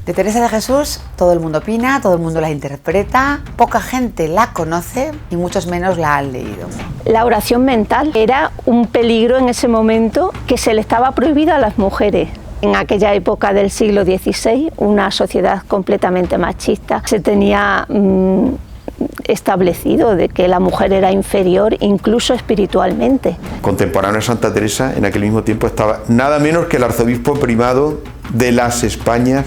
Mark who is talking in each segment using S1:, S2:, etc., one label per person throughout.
S1: De Teresa de Jesús todo el mundo opina, todo el mundo la interpreta, poca gente la conoce y muchos menos la han leído.
S2: La oración mental era un peligro en ese momento que se le estaba prohibida a las mujeres. En aquella época del siglo XVI, una sociedad completamente machista, se tenía establecido de que la mujer era inferior incluso espiritualmente.
S3: Contemporáneo a Santa Teresa, en aquel mismo tiempo estaba nada menos que el arzobispo primado de las Españas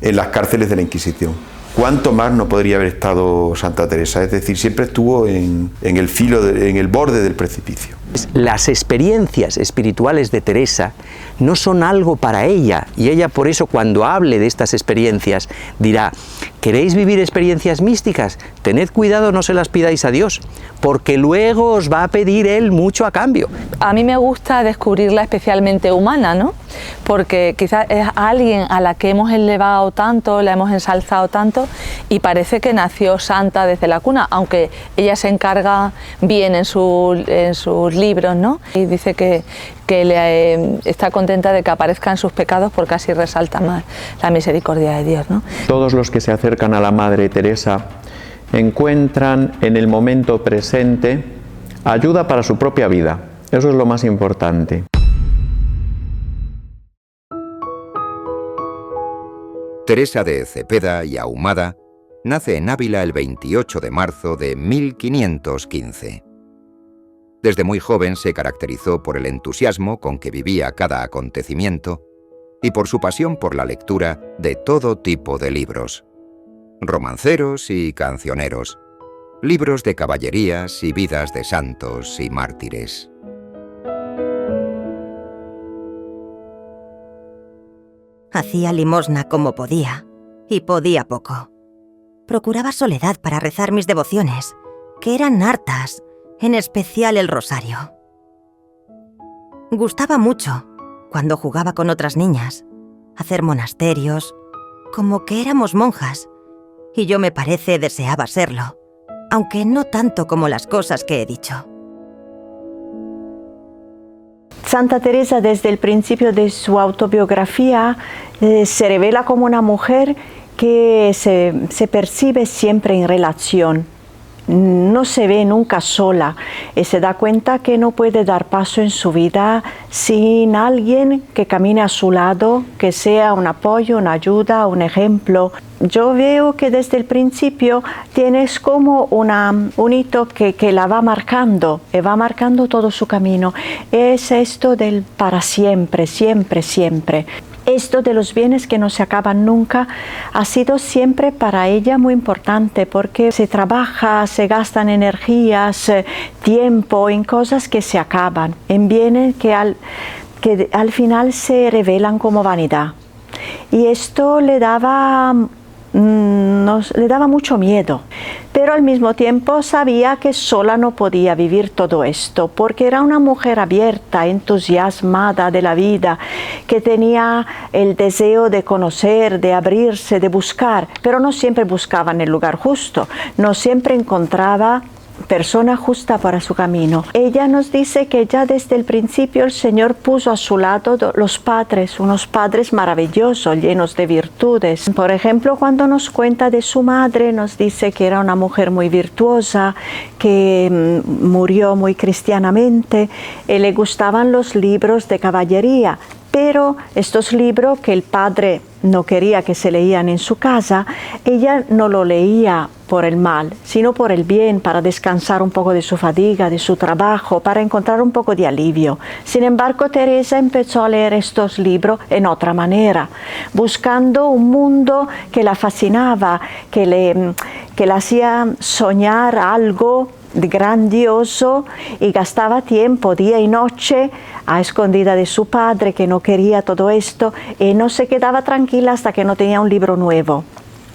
S3: en las cárceles de la Inquisición. ¿Cuánto más no podría haber estado Santa Teresa? Es decir, siempre estuvo en el filo, en el borde del precipicio.
S4: Las experiencias espirituales de Teresa no son algo para ella, y ella por eso cuando hable de estas experiencias dirá: ¿queréis vivir experiencias místicas? Tened cuidado, no se las pidáis a Dios, porque luego os va a pedir Él mucho a cambio.
S5: A mí me gusta descubrirla especialmente humana, ¿no? Porque quizás es alguien a la que hemos elevado tanto, la hemos ensalzado tanto, y parece que nació santa desde la cuna, aunque ella se encarga bien en sus libros, ¿no? Y dice que está contenta de que aparezcan sus pecados porque así resalta más la misericordia de Dios, ¿no?
S6: Todos los que se acercan a la Madre Teresa encuentran en el momento presente ayuda para su propia vida. Eso es lo más importante.
S7: Teresa de Cepeda y Ahumada nace en Ávila el 28 de marzo de 1515. Desde muy joven se caracterizó por el entusiasmo con que vivía cada acontecimiento y por su pasión por la lectura de todo tipo de libros. Romanceros y cancioneros, libros de caballerías y vidas de santos y mártires.
S8: Hacía limosna como podía, y podía poco. Procuraba soledad para rezar mis devociones, que eran hartas, en especial el rosario. Gustaba mucho, cuando jugaba con otras niñas, hacer monasterios, como que éramos monjas, y yo me parece deseaba serlo, aunque no tanto como las cosas que he dicho.
S2: Santa Teresa, desde el principio de su autobiografía, se revela como una mujer que se percibe siempre en relación. No se ve nunca sola y se da cuenta que no puede dar paso en su vida sin alguien que camine a su lado, que sea un apoyo, una ayuda, un ejemplo. Yo veo que desde el principio tienes como un hito que la va marcando y va marcando todo su camino. Es esto del para siempre, siempre, siempre. Esto de los bienes que no se acaban nunca ha sido siempre para ella muy importante, porque se trabaja, se gastan energías, tiempo en cosas que se acaban, en bienes que al final se revelan como vanidad. Y esto le daba mucho miedo, pero al mismo tiempo sabía que sola no podía vivir todo esto, porque era una mujer abierta, entusiasmada de la vida, que tenía el deseo de conocer, de abrirse, de buscar, pero no siempre buscaba en el lugar justo, no siempre encontraba persona justa para su camino. Ella nos dice que ya desde el principio el Señor puso a su lado los padres, unos padres maravillosos, llenos de virtudes. Por ejemplo, cuando nos cuenta de su madre, nos dice que era una mujer muy virtuosa, que murió muy cristianamente, y le gustaban los libros de caballería. Pero estos libros que el padre no quería que se leían en su casa, ella no lo leía por el mal, sino por el bien, para descansar un poco de su fatiga, de su trabajo, para encontrar un poco de alivio. Sin embargo, Teresa empezó a leer estos libros en otra manera, buscando un mundo que la fascinaba, que la hacía soñar algo grandioso, y gastaba tiempo día y noche a escondida de su padre, que no quería todo esto, y no se quedaba tranquila hasta que no tenía un libro nuevo.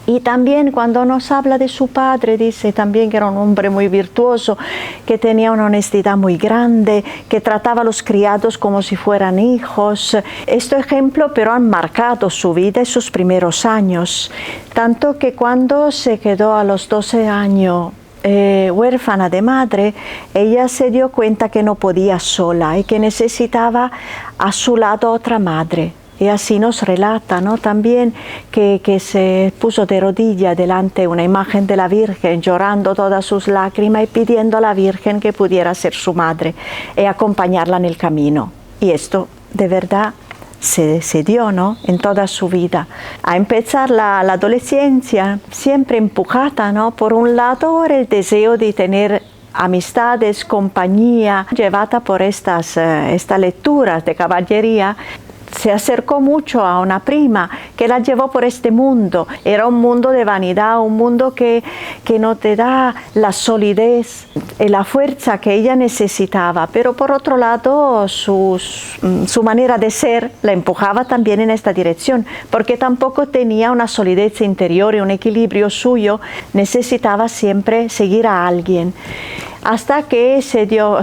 S2: Y también cuando nos habla de su padre, dice también que era un hombre muy virtuoso, que tenía una honestidad muy grande, que trataba a los criados como si fueran hijos. Estos ejemplos pero han marcado su vida y sus primeros años, tanto que cuando se quedó a los 12 años huérfana de madre, ella se dio cuenta que no podía sola y que necesitaba a su lado otra madre. Y así nos relata, ¿no? También que se puso de rodillas delante de una imagen de la Virgen, llorando todas sus lágrimas y pidiendo a la Virgen que pudiera ser su madre y acompañarla en el camino. Y esto de verdad se dio, ¿no? En toda su vida. A empezar la adolescencia, siempre empujada, ¿no? Por un lado, el deseo de tener amistades, compañía, llevada por estas lecturas de caballería. Se acercó mucho a una prima que la llevó por este mundo. Era un mundo de vanidad, un mundo que no te da la solidez y la fuerza que ella necesitaba. Pero por otro lado, su manera de ser la empujaba también en esta dirección, porque tampoco tenía una solidez interior y un equilibrio suyo. Necesitaba siempre seguir a alguien. Hasta que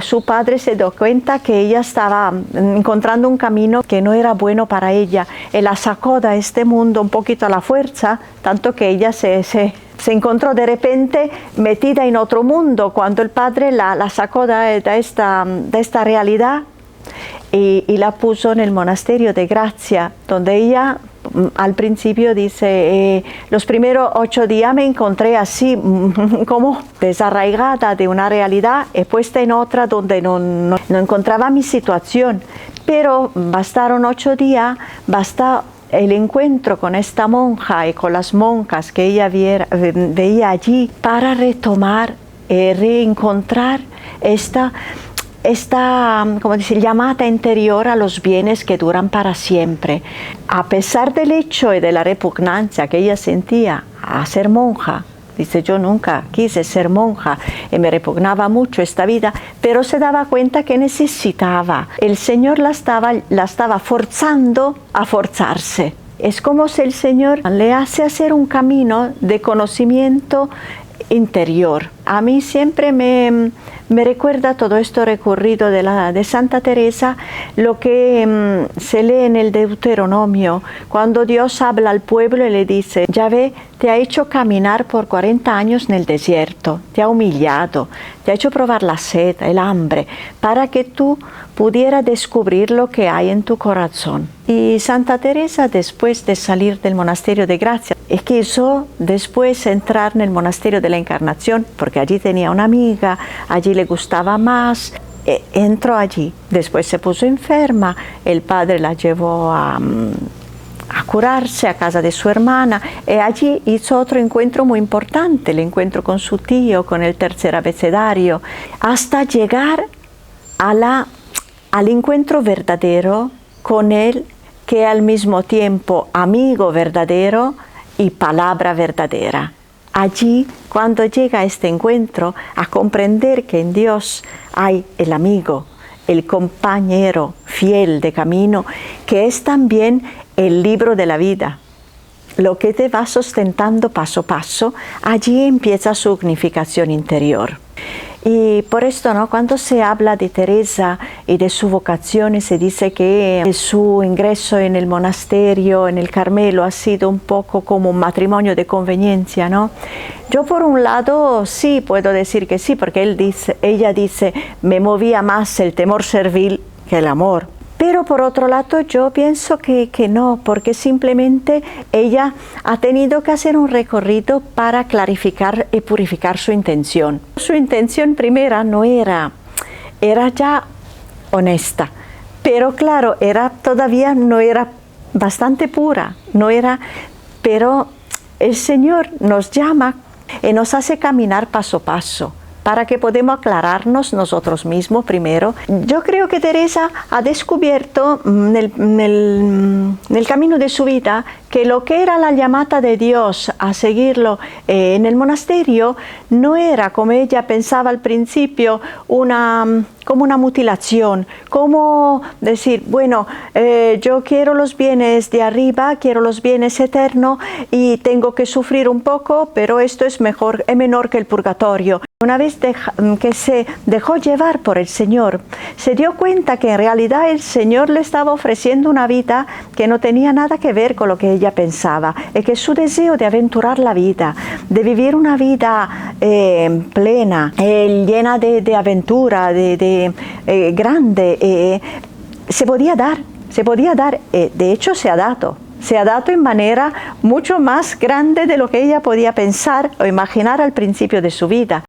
S2: su padre se dio cuenta que ella estaba encontrando un camino que no era bueno para ella. Él la sacó de este mundo un poquito a la fuerza, tanto que ella se encontró de repente metida en otro mundo, cuando el padre la sacó de esta realidad y la puso en el monasterio de Gracia, donde ella al principio dice, los primeros 8 días me encontré así, como desarraigada de una realidad y puesta en otra donde no encontraba mi situación. Pero bastaron 8 días, basta el encuentro con esta monja y con las monjas que ella veía allí para retomar y reencontrar esta como decir, llamada interior a los bienes que duran para siempre. A pesar del hecho y de la repugnancia que ella sentía a ser monja, dice, yo nunca quise ser monja y me repugnaba mucho esta vida, pero se daba cuenta que necesitaba. El Señor la estaba forzando a forzarse. Es como si el Señor le hace hacer un camino de conocimiento interior. A mí siempre me recuerda todo esto recorrido de Santa Teresa, lo que se lee en el Deuteronomio, cuando Dios habla al pueblo y le dice, Yahvé te ha hecho caminar por 40 años en el desierto, te ha humillado, te ha hecho probar la sed, el hambre, para que tú pudieras descubrir lo que hay en tu corazón. Y Santa Teresa, después de salir del monasterio de Gracia, quiso después entrar en el monasterio de la Encarnación, porque allí tenía una amiga, allí le gustaba más, entró allí. Después se puso enferma, el padre la llevó a curarse a casa de su hermana, y allí hizo otro encuentro muy importante, el encuentro con su tío, con el tercer abecedario, hasta llegar al encuentro verdadero con él, que al mismo tiempo amigo verdadero y palabra verdadera. Allí, cuando llega a este encuentro, a comprender que en Dios hay el amigo, el compañero fiel de camino, que es también el libro de la vida, lo que te va sustentando paso a paso, allí empieza su unificación interior. Y por esto, ¿no? Cuando se habla de Teresa y de su vocación, se dice que su ingreso en el monasterio, en el Carmelo, ha sido un poco como un matrimonio de conveniencia, ¿no? Yo por un lado sí puedo decir que sí, porque ella dice, me movía más el temor servil que el amor. Pero por otro lado yo pienso que no, porque simplemente ella ha tenido que hacer un recorrido para clarificar y purificar su intención. Su intención primera no era ya honesta, pero claro, todavía no era bastante pura, pero el Señor nos llama y nos hace caminar paso a paso, para que podamos aclararnos nosotros mismos primero. Yo creo que Teresa ha descubierto en el camino de su vida que lo que era la llamada de Dios a seguirlo en el monasterio no era, como ella pensaba al principio, como una mutilación, como decir, bueno, yo quiero los bienes de arriba, quiero los bienes eternos y tengo que sufrir un poco, pero esto es menor que el purgatorio. Una vez que se dejó llevar por el Señor, se dio cuenta que en realidad el Señor le estaba ofreciendo una vida que no tenía nada que ver con lo que ella pensaba, y que su deseo de aventurar la vida, de vivir una vida plena, llena de aventura, grande, se Se podía dar, de hecho se ha dado en manera mucho más grande de lo que ella podía pensar o imaginar al principio de su vida.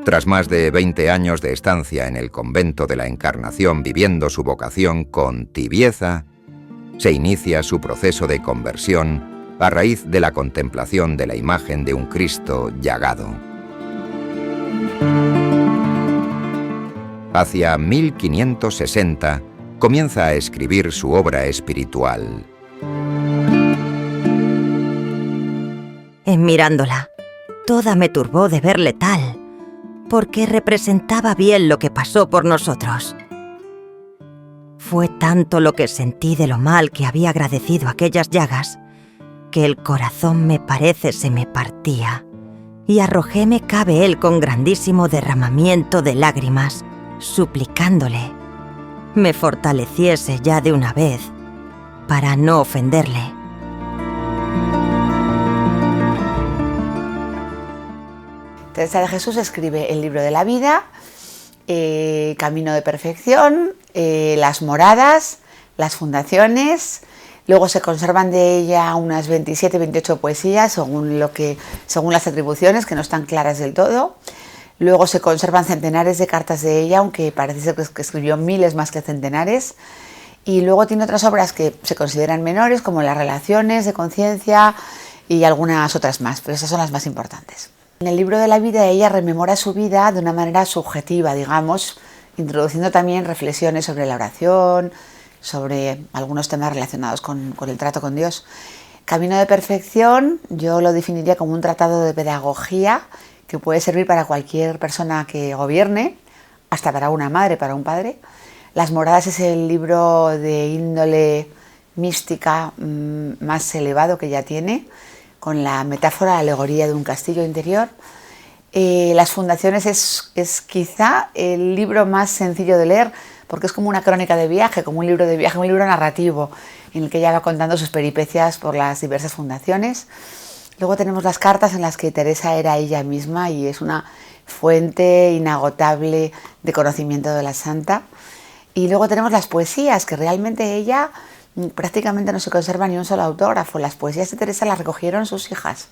S7: Tras más de 20 años de estancia en el convento de la Encarnación viviendo su vocación con tibieza, se inicia su proceso de conversión a raíz de la contemplación de la imagen de un Cristo llagado. Hacia 1560 comienza a escribir su obra espiritual.
S8: En mirándola, toda me turbó de verle tal, porque representaba bien lo que pasó por nosotros. Fue tanto lo que sentí de lo mal que había agradecido aquellas llagas, que el corazón me parece se me partía, y arrojóme cabe él con grandísimo derramamiento de lágrimas, suplicándole me fortaleciese ya de una vez para no ofenderle.
S1: Teresa de Jesús escribe el libro de la vida, Camino de Perfección, las moradas, las fundaciones. Luego se conservan de ella unas 27, 28 poesías según las atribuciones, que no están claras del todo. Luego se conservan centenares de cartas de ella, aunque parece ser que escribió miles más que centenares. Y luego tiene otras obras que se consideran menores, como las relaciones de conciencia y algunas otras más, pero esas son las más importantes. En el libro de la vida ella rememora su vida de una manera subjetiva, digamos, introduciendo también reflexiones sobre la oración, sobre algunos temas relacionados con el trato con Dios. Camino de Perfección yo lo definiría como un tratado de pedagogía que puede servir para cualquier persona que gobierne, hasta para una madre, para un padre. Las moradas es el libro de índole mística más elevado que ella tiene, con la metáfora, la alegoría de un castillo interior. Las fundaciones es quizá el libro más sencillo de leer, porque es como una crónica de viaje, como un libro de viaje, un libro narrativo, en el que ella va contando sus peripecias por las diversas fundaciones. Luego tenemos las cartas en las que Teresa era ella misma y es una fuente inagotable de conocimiento de la santa. Y luego tenemos las poesías, que realmente ella prácticamente no se conserva ni un solo autógrafo. Las poesías de Teresa las recogieron sus hijas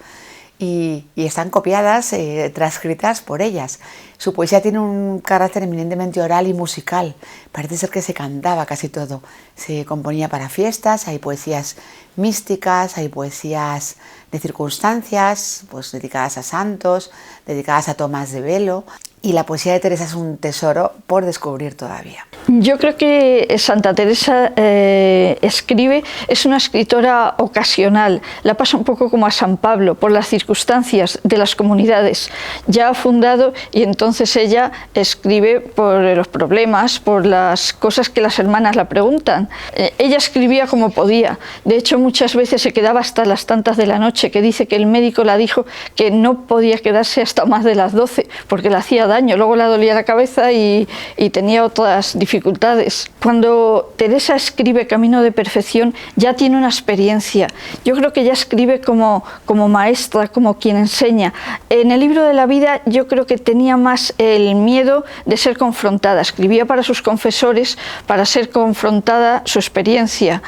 S1: y están copiadas, transcritas por ellas. Su poesía tiene un carácter eminentemente oral y musical. Parece ser que se cantaba casi todo. Se componía para fiestas, hay poesías místicas, hay poesías de circunstancias, pues dedicadas a santos, dedicadas a tomas de velo. Y la poesía de Teresa es un tesoro por descubrir todavía.
S9: Yo creo que Santa Teresa escribe, es una escritora ocasional, la pasa un poco como a San Pablo, por las circunstancias de las comunidades. Ya ha fundado y entonces ella escribe por los problemas, por las cosas que las hermanas la preguntan. Ella escribía como podía, de hecho muchas veces se quedaba hasta las tantas de la noche, que dice que el médico la dijo que no podía quedarse hasta más de las 12 porque le hacía daño, luego le dolía la cabeza y tenía otras dificultades. Cuando Teresa escribe Camino de Perfección ya tiene una experiencia. Yo creo que ella escribe como maestra, como quien enseña. En el libro de la vida yo creo que tenía más el miedo de ser confrontada. Escribía para sus confesores para ser confrontada su experiencia.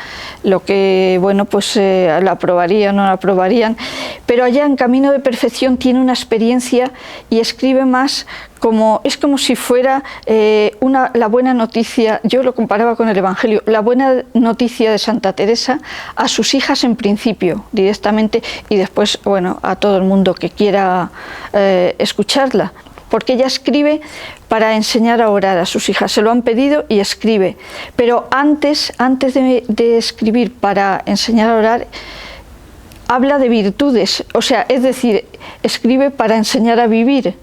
S9: Lo que, bueno, pues la aprobarían o no la aprobarían. Pero allá en Camino de Perfección tiene una experiencia y escribe más es como si fuera la buena noticia, yo lo comparaba con el Evangelio, la buena noticia de Santa Teresa a sus hijas en principio, directamente, y después, bueno, a todo el mundo que quiera escucharla. Porque ella escribe para enseñar a orar a sus hijas, se lo han pedido y escribe. Pero antes de escribir para enseñar a orar, habla de virtudes, o sea, es decir, escribe para enseñar a vivir.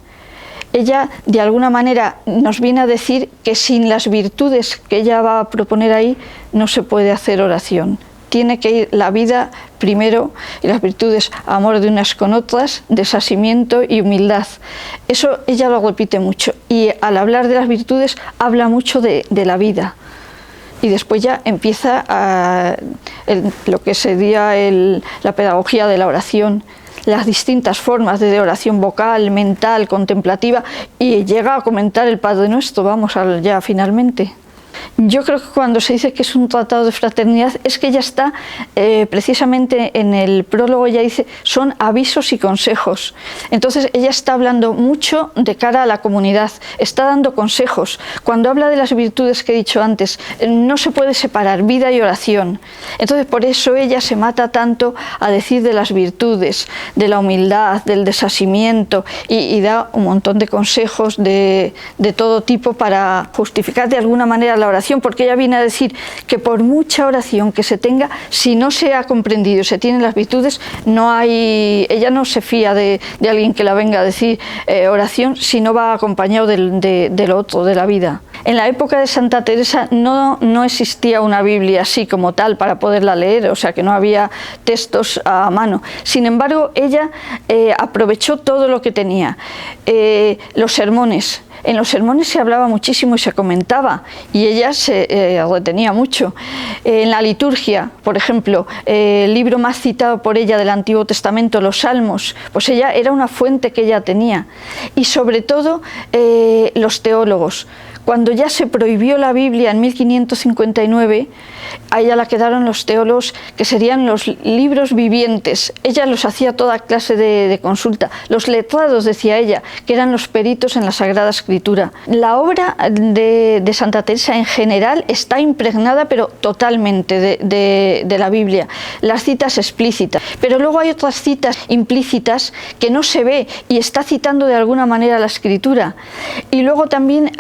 S9: Ella, de alguna manera, nos viene a decir que sin las virtudes que ella va a proponer ahí, no se puede hacer oración. Tiene que ir la vida primero y las virtudes, amor de unas con otras, desasimiento y humildad. Eso ella lo repite mucho y al hablar de las virtudes habla mucho de la vida. Y después ya empieza lo que sería la pedagogía de la oración, las distintas formas de oración vocal, mental, contemplativa, y llega a comentar el Padre Nuestro, vamos ya finalmente. Yo creo que cuando se dice que es un tratado de fraternidad es que ya está precisamente en el prólogo, ya dice, son avisos y consejos. Entonces ella está hablando mucho de cara a la comunidad, está dando consejos. Cuando habla de las virtudes que he dicho antes, no se puede separar vida y oración. Entonces por eso ella se mata tanto a decir de las virtudes, de la humildad, del desasimiento, y da un montón de consejos de todo tipo para justificar de alguna manera la oración, porque ella viene a decir que por mucha oración que se tenga, si no se ha comprendido, se tienen las virtudes, ella no se fía de alguien que la venga a decir oración si no va acompañado del otro, de la vida. En la época de Santa Teresa no existía una Biblia así como tal para poderla leer, o sea que no había textos a mano. Sin embargo, ella aprovechó todo lo que tenía. Los sermones. En los sermones se hablaba muchísimo y se comentaba, y ella se retenía mucho. En la liturgia, por ejemplo, el libro más citado por ella del Antiguo Testamento, los Salmos, pues ella era una fuente que ella tenía. Y sobre todo los teólogos. Cuando ya se prohibió la Biblia en 1559, a ella la quedaron los teólogos, que serían los libros vivientes. Ella los hacía toda clase de consulta. Los letrados, decía ella, que eran los peritos en la Sagrada Escritura. La obra de Santa Teresa en general está impregnada, pero totalmente, de la Biblia. Las citas explícitas. Pero luego hay otras citas implícitas que no se ve y está citando de alguna manera la Escritura. Y luego también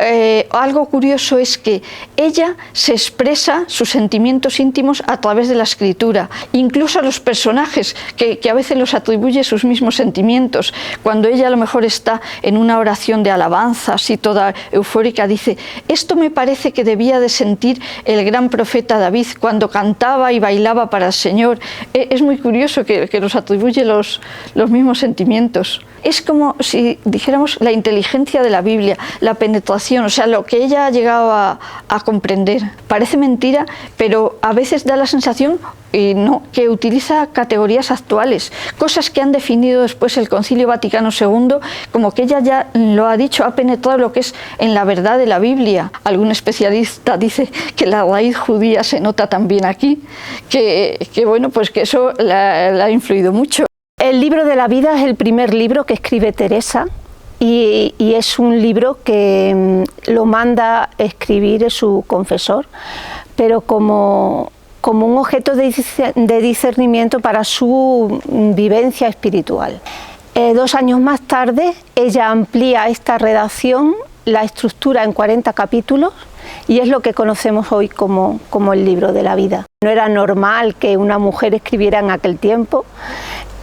S9: algo curioso es que ella se expresa sus sentimientos íntimos a través de la Escritura, incluso a los personajes, que a veces los atribuye sus mismos sentimientos. Cuando ella a lo mejor está en una oración de alabanza, así toda eufórica, dice: esto me parece que debía de sentir el gran profeta David cuando cantaba y bailaba para el Señor. Es muy curioso que nos atribuye los mismos sentimientos. Es como si dijéramos la inteligencia de la Biblia, la penetración, o sea, lo que ella ha llegado a comprender. Parece mentira, pero a veces da la sensación que utiliza categorías actuales, cosas que han definido después el Concilio Vaticano II, como que ella ya lo ha dicho, ha penetrado lo que es en la verdad de la Biblia. Algún especialista dice que la raíz judía se nota también aquí, que bueno, pues que eso la ha influido mucho.
S2: El libro de la vida es el primer libro que escribe Teresa y es un libro que lo manda escribir su confesor, pero como un objeto de discernimiento para su vivencia espiritual. 2 años más tarde, ella amplía esta redacción, la estructura en 40 capítulos, y es lo que conocemos hoy como el libro de la vida. No era normal que una mujer escribiera en aquel tiempo,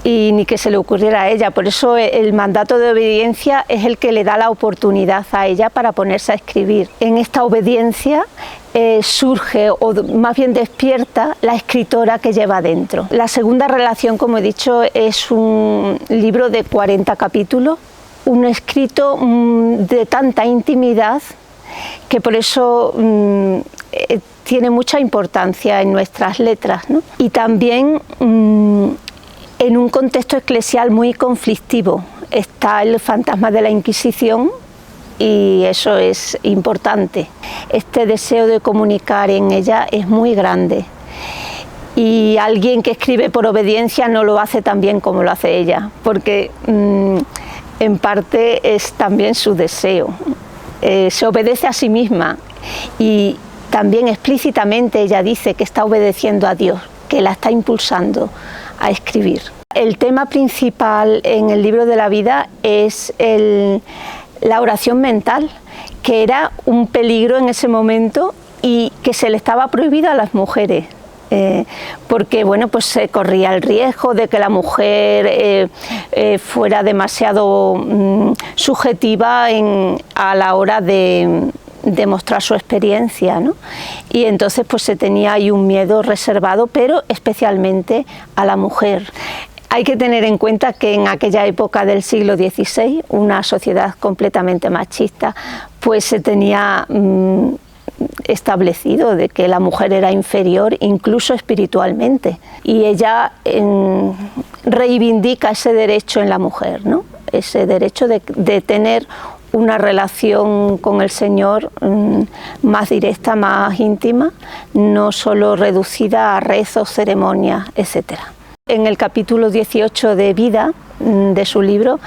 S2: y ni que se le ocurriera a ella. Por eso el mandato de obediencia es el que le da la oportunidad a ella para ponerse a escribir. En esta obediencia surge, o más bien despierta, la escritora que lleva dentro. La segunda relación, como he dicho, es un libro de 40 capítulos, un escrito de tanta intimidad que por eso tiene mucha importancia en nuestras letras, ¿no? Y también en un contexto eclesial muy conflictivo. Está el fantasma de la Inquisición y eso es importante. Este deseo de comunicar en ella es muy grande y alguien que escribe por obediencia no lo hace tan bien como lo hace ella, porque en parte es también su deseo. Se obedece a sí misma y también explícitamente ella dice que está obedeciendo a Dios, que la está impulsando a escribir. El tema principal en el libro de la vida es la oración mental, que era un peligro en ese momento y que se le estaba prohibido a las mujeres, porque bueno, pues se corría el riesgo de que la mujer fuera demasiado subjetiva a la hora de mostrar su experiencia, ¿no? Y entonces pues se tenía ahí un miedo reservado, pero especialmente a la mujer. Hay que tener en cuenta que en aquella época del siglo XVI, una sociedad completamente machista, pues se tenía
S10: establecido de que la mujer era inferior incluso espiritualmente, y ella reivindica ese derecho en la mujer, ¿no? Ese derecho de tener una relación con el Señor más directa, más íntima, no solo reducida a rezos, ceremonias, etc. En el capítulo 18 de Vida de su libro,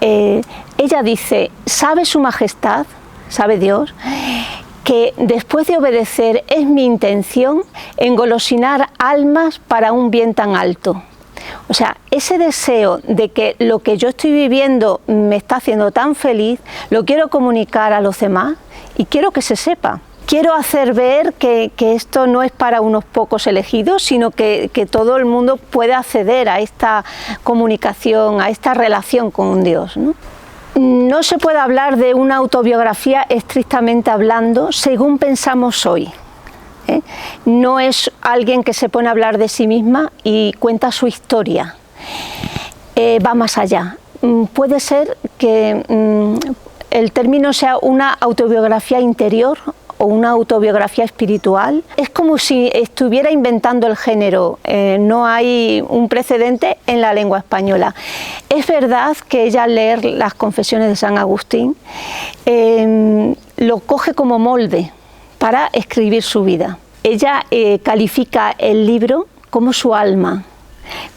S10: ella dice: ¿sabe su majestad, sabe Dios, que después de obedecer es mi intención engolosinar almas para un bien tan alto? O sea, ese deseo de que lo que yo estoy viviendo me está haciendo tan feliz, lo quiero comunicar a los demás y quiero que se sepa. Quiero hacer ver que esto no es para unos pocos elegidos, sino que todo el mundo puede acceder a esta comunicación, a esta relación con Dios, ¿no? No se puede hablar de una autobiografía estrictamente hablando según pensamos hoy. No es alguien que se pone a hablar de sí misma y cuenta su historia. Va más allá. Puede ser que el término sea una autobiografía interior o una autobiografía espiritual. Es como si estuviera inventando el género, no hay un precedente en la lengua española. Es verdad que ella, al leer las Confesiones de San Agustín, lo coge como molde para escribir su vida. Ella califica el libro como su alma.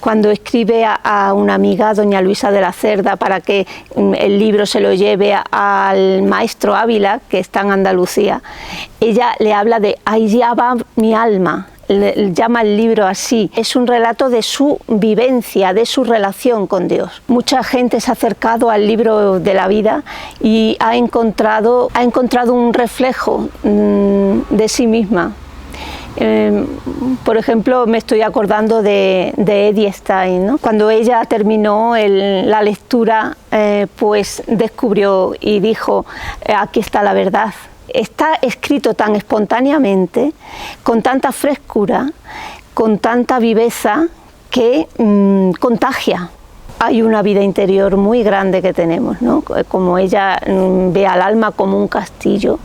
S10: Cuando escribe a una amiga, doña Luisa de la Cerda, para que el libro se lo lleve al maestro Ávila, que está en Andalucía, ella le habla de allá va mi alma, le llama el libro así. Es un relato de su vivencia, de su relación con Dios. Mucha gente se ha acercado al libro de la vida y ha encontrado un reflejo de sí misma. Por ejemplo, me estoy acordando de Edith Stein, ¿no? Cuando ella terminó la lectura, pues descubrió y dijo: aquí está la verdad. Está escrito tan espontáneamente, con tanta frescura, con tanta viveza, que contagia. Hay una vida interior muy grande que tenemos, ¿no? Como ella ve al alma como un castillo,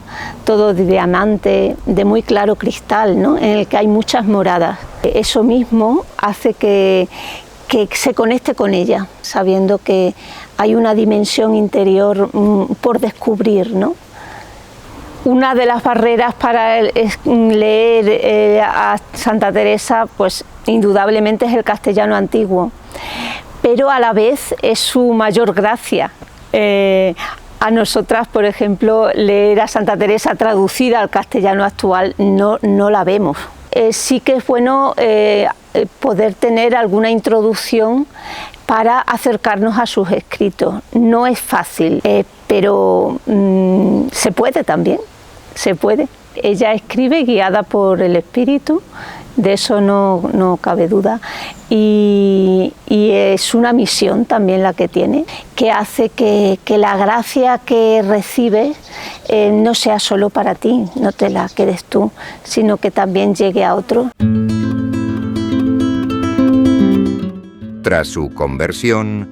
S10: todo de diamante, de muy claro cristal, ¿no? En el que hay muchas moradas. Eso mismo hace que se conecte con ella, sabiendo que hay una dimensión interior por descubrir, ¿no? Una de las barreras para leer a Santa Teresa, pues indudablemente es el castellano antiguo, pero a la vez es su mayor gracia. A nosotras, por ejemplo, leer a Santa Teresa traducida al castellano actual no la vemos. Sí que es bueno poder tener alguna introducción para acercarnos a sus escritos. No es fácil, pero se puede también, se puede. Ella escribe guiada por el Espíritu, de eso no cabe duda, y es una misión también la que tiene, que hace que la gracia que recibes no sea solo para ti, no te la quedes tú, sino que también llegue a otro.
S7: Tras su conversión,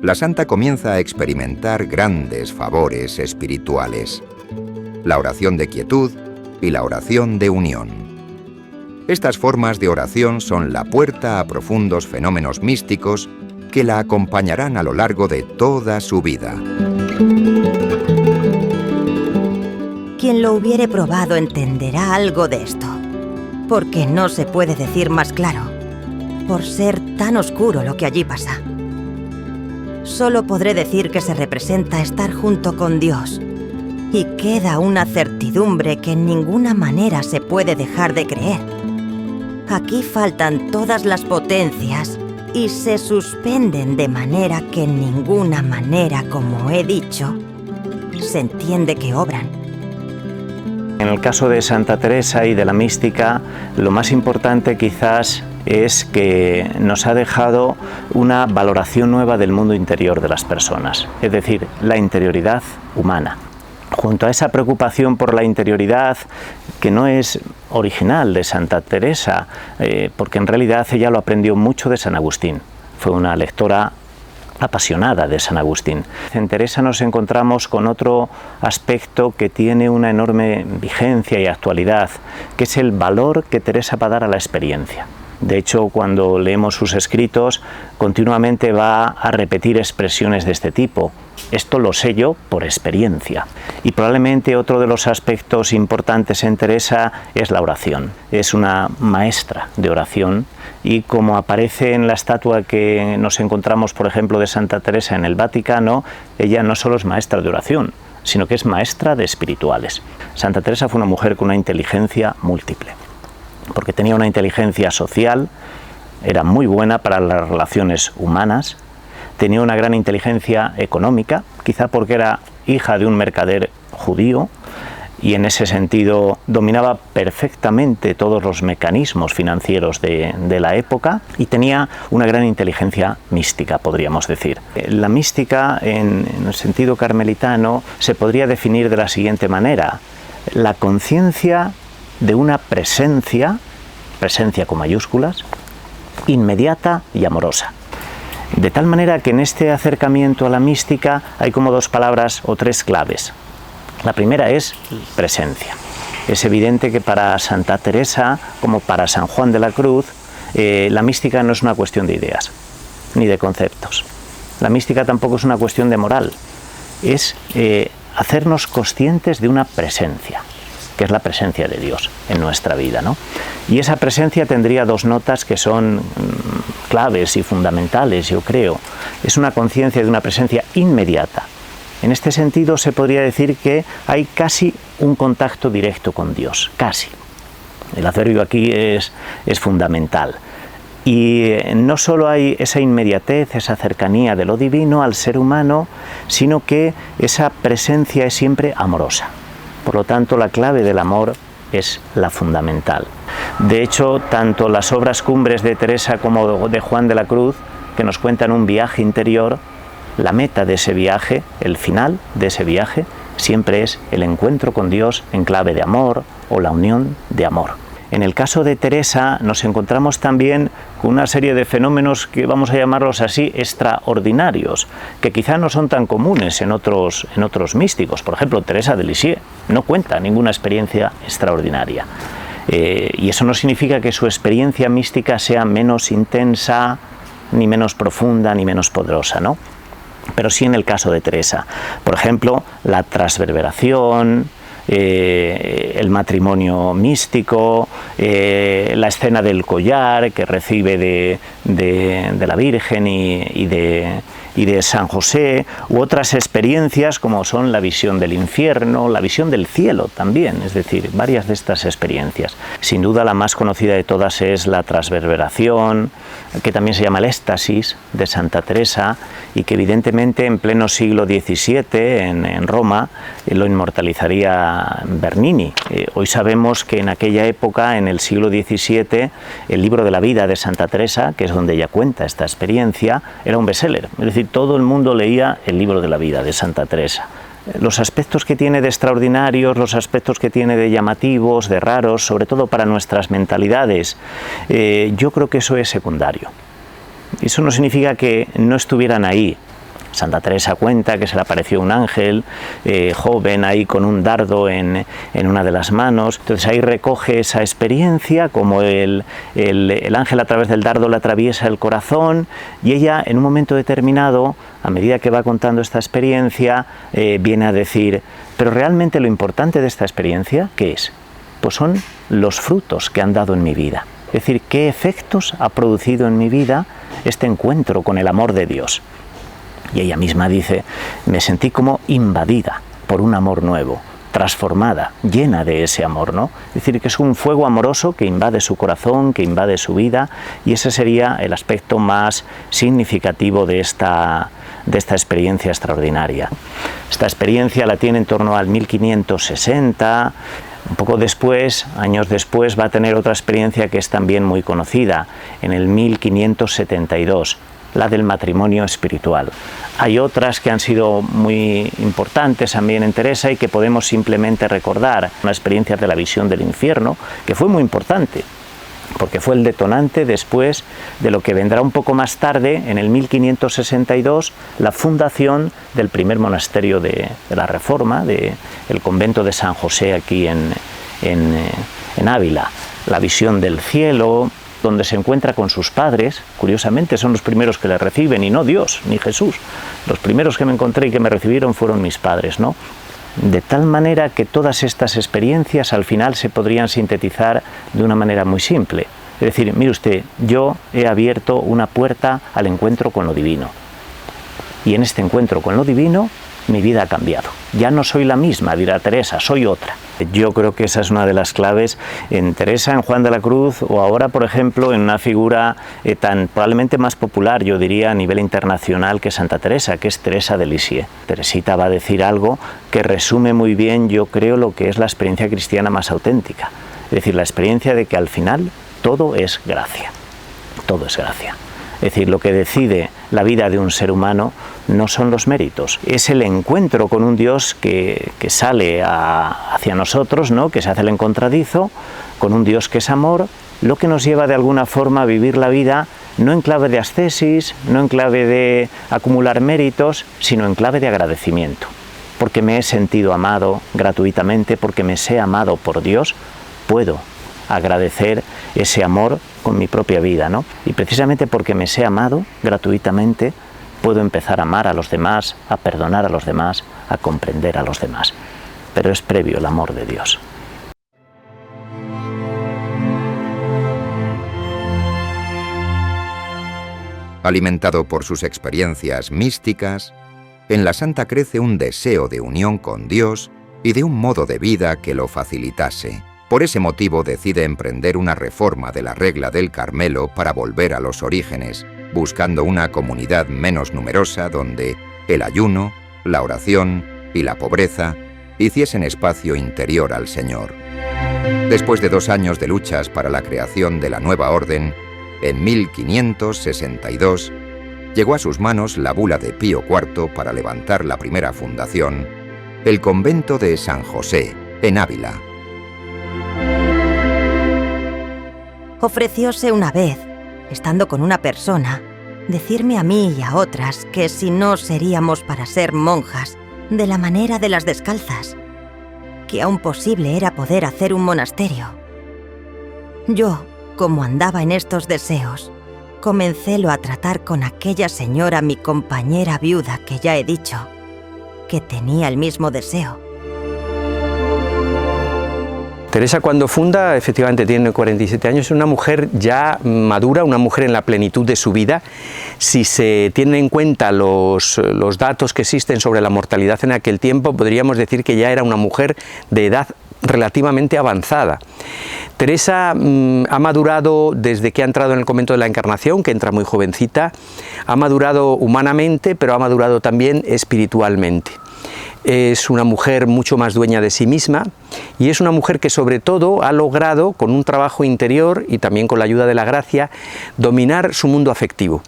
S7: la santa comienza a experimentar grandes favores espirituales: la oración de quietud y la oración de unión. Estas formas de oración son la puerta a profundos fenómenos místicos que la acompañarán a lo largo de toda su vida.
S8: Quien lo hubiere probado entenderá algo de esto, porque no se puede decir más claro, por ser tan oscuro lo que allí pasa. Solo podré decir que se representa estar junto con Dios, y queda una certidumbre que en ninguna manera se puede dejar de creer. Aquí faltan todas las potencias y se suspenden de manera que en ninguna manera, como he dicho, se entiende que obran.
S4: En el caso de Santa Teresa y de la mística, lo más importante quizás es que nos ha dejado una valoración nueva del mundo interior de las personas, es decir, la interioridad humana. Junto a esa preocupación por la interioridad, que no es original de Santa Teresa, porque en realidad ella lo aprendió mucho de San Agustín. Fue una lectora apasionada de San Agustín. En Teresa nos encontramos con otro aspecto que tiene una enorme vigencia y actualidad, que es el valor que Teresa va a dar a la experiencia. De hecho, cuando leemos sus escritos, continuamente va a repetir expresiones de este tipo. Esto lo sé yo por experiencia. Y probablemente otro de los aspectos importantes en Teresa es la oración. Es una maestra de oración y, como aparece en la estatua que nos encontramos, por ejemplo, de Santa Teresa en el Vaticano, ella no solo es maestra de oración, sino que es maestra de espirituales. Santa Teresa fue una mujer con una inteligencia múltiple, porque tenía una inteligencia social, era muy buena para las relaciones humanas, tenía una gran inteligencia económica, quizá porque era hija de un mercader judío y en ese sentido dominaba perfectamente todos los mecanismos financieros de la época, y tenía una gran inteligencia mística, podríamos decir. La mística, en el sentido carmelitano, se podría definir de la siguiente manera: la conciencia de una presencia con mayúsculas, inmediata y amorosa. De tal manera que en este acercamiento a la mística hay como dos palabras o tres claves. La primera es presencia. Es evidente que para Santa Teresa, como para San Juan de la Cruz, la mística no es una cuestión de ideas, ni de conceptos. La mística tampoco es una cuestión de moral. Es hacernos conscientes de una presencia, que es la presencia de Dios en nuestra vida, ¿no? Y esa presencia tendría dos notas que son claves y fundamentales, yo creo. Es una conciencia de una presencia inmediata. En este sentido se podría decir que hay casi un contacto directo con Dios, casi. El adverbio aquí es fundamental. Y no solo hay esa inmediatez, esa cercanía de lo divino al ser humano, sino que esa presencia es siempre amorosa. Por lo tanto, la clave del amor es la fundamental. De hecho, tanto las obras cumbres de Teresa como de Juan de la Cruz, que nos cuentan un viaje interior, la meta de ese viaje, el final de ese viaje, siempre es el encuentro con Dios en clave de amor o la unión de amor. En el caso de Teresa nos encontramos también con una serie de fenómenos que vamos a llamarlos así extraordinarios, que quizá no son tan comunes en otros místicos. Por ejemplo, Teresa de Lisieux no cuenta ninguna experiencia extraordinaria. Y eso no significa que su experiencia mística sea menos intensa, ni menos profunda, ni menos poderosa, ¿no? Pero sí en el caso de Teresa. Por ejemplo, la transverberación, el matrimonio místico, la escena del collar que recibe de la Virgen y de San José, u otras experiencias como son la visión del infierno, la visión del cielo también, es decir, varias de estas experiencias. Sin duda la más conocida de todas es la transverberación, que también se llama el éxtasis de Santa Teresa, y que evidentemente en pleno siglo XVII en Roma lo inmortalizaría Bernini. Hoy sabemos que en aquella época, en el siglo XVII, el libro de la vida de Santa Teresa, que es donde ella cuenta esta experiencia, era un bestseller. Es decir, todo el mundo leía el libro de la vida de Santa Teresa. Los aspectos que tiene de extraordinarios, los aspectos que tiene de llamativos, de raros, sobre todo para nuestras mentalidades, yo creo que eso es secundario. Eso no significa que no estuvieran ahí. Santa Teresa cuenta que se le apareció un ángel joven ahí con un dardo en una de las manos. Entonces ahí recoge esa experiencia, como el ángel a través del dardo le atraviesa el corazón, y ella en un momento determinado, a medida que va contando esta experiencia, viene a decir: pero realmente lo importante de esta experiencia, ¿qué es? Pues son los frutos que han dado en mi vida. Es decir, ¿qué efectos ha producido en mi vida este encuentro con el amor de Dios? Y ella misma dice: me sentí como invadida por un amor nuevo, transformada, llena de ese amor, ¿no? Es decir, que es un fuego amoroso que invade su corazón, que invade su vida, y ese sería el aspecto más significativo de esta experiencia extraordinaria. Esta experiencia la tiene en torno al 1560, un poco después, años después, va a tener otra experiencia que es también muy conocida, en el 1572, la del matrimonio espiritual. Hay otras que han sido muy importantes también en Teresa y que podemos simplemente recordar. Una experiencia de la visión del infierno, que fue muy importante. porque fue el detonante después de lo que vendrá un poco más tarde, en el 1562, la fundación del primer monasterio de la Reforma, del convento de San José aquí en Ávila. La visión del cielo, donde se encuentra con sus padres, curiosamente son los primeros que le reciben, y no Dios, ni Jesús. Los primeros que me encontré y que me recibieron fueron mis padres, ¿no? De tal manera que todas estas experiencias al final se podrían sintetizar de una manera muy simple. Es decir, mire usted, yo he abierto una puerta al encuentro con lo divino. Y en este encuentro con lo divino, mi vida ha cambiado. Ya no soy la misma, dirá Teresa, soy otra. Yo creo que esa es una de las claves en Teresa, en Juan de la Cruz, o ahora, por ejemplo, en una figura tan probablemente más popular, yo diría, a nivel internacional, que Santa Teresa, que es Teresa de Lisieux. Teresita va a decir algo que resume muy bien, yo creo, lo que es la experiencia cristiana más auténtica. Es decir, la experiencia de que al final todo es gracia. Todo es gracia. Es decir, lo que decide la vida de un ser humano no son los méritos, es el encuentro con un Dios que sale hacia nosotros, ¿no? Que se hace el encontradizo, con un Dios que es amor, lo que nos lleva de alguna forma a vivir la vida no en clave de ascesis, no en clave de acumular méritos, sino en clave de agradecimiento. Porque me he sentido amado gratuitamente, porque me sé amado por Dios, puedo agradecer ese amor con mi propia vida, ¿no? Y precisamente porque me sé amado gratuitamente, puedo empezar a amar a los demás, a perdonar a los demás, a comprender a los demás. Pero es previo el amor de Dios.
S7: Alimentado por sus experiencias místicas, en la santa crece un deseo de unión con Dios y de un modo de vida que lo facilitase. Por ese motivo decide emprender una reforma de la regla del Carmelo para volver a los orígenes, buscando una comunidad menos numerosa donde el ayuno, la oración y la pobreza hiciesen espacio interior al Señor. Después de 2 años de luchas para la creación de la nueva orden, en 1562 llegó a sus manos la bula de Pío IV para levantar la primera fundación, el convento de San José, en Ávila.
S8: Ofrecióse una vez, estando con una persona, decirme a mí y a otras que si no seríamos para ser monjas de la manera de las descalzas, que aún posible era poder hacer un monasterio. Yo, como andaba en estos deseos, comencélo a tratar con aquella señora, mi compañera viuda, que ya he dicho, que tenía el mismo deseo.
S4: Teresa, cuando funda, efectivamente tiene 47 años, es una mujer ya madura, una mujer en la plenitud de su vida. Si se tienen en cuenta los datos que existen sobre la mortalidad en aquel tiempo, podríamos decir que ya era una mujer de edad relativamente avanzada. Teresa ha madurado desde que ha entrado en el convento de la Encarnación, que entra muy jovencita, ha madurado humanamente, pero ha madurado también espiritualmente. Es una mujer mucho más dueña de sí misma y es una mujer que sobre todo ha logrado, con un trabajo interior y también con la ayuda de la gracia, dominar su mundo afectivo.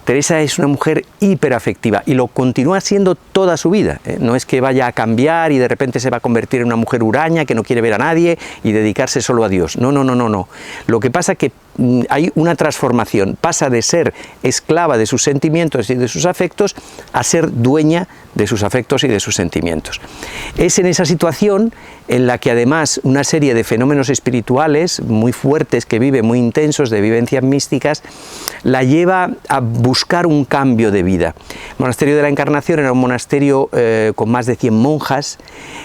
S4: Teresa es una mujer hiperafectiva y lo continúa siendo toda su vida. No es que vaya a cambiar y de repente se va a convertir en una mujer huraña que no quiere ver a nadie y dedicarse solo a Dios. No. Lo que pasa es que hay una transformación, pasa de ser esclava de sus sentimientos y de sus afectos a ser dueña de sus afectos y de sus sentimientos. Es en esa situación en la que además una serie de fenómenos espirituales muy fuertes que vive, muy intensos, de vivencias místicas, la lleva a buscar un cambio de vida. El monasterio de la Encarnación era un monasterio con más de 100 monjas,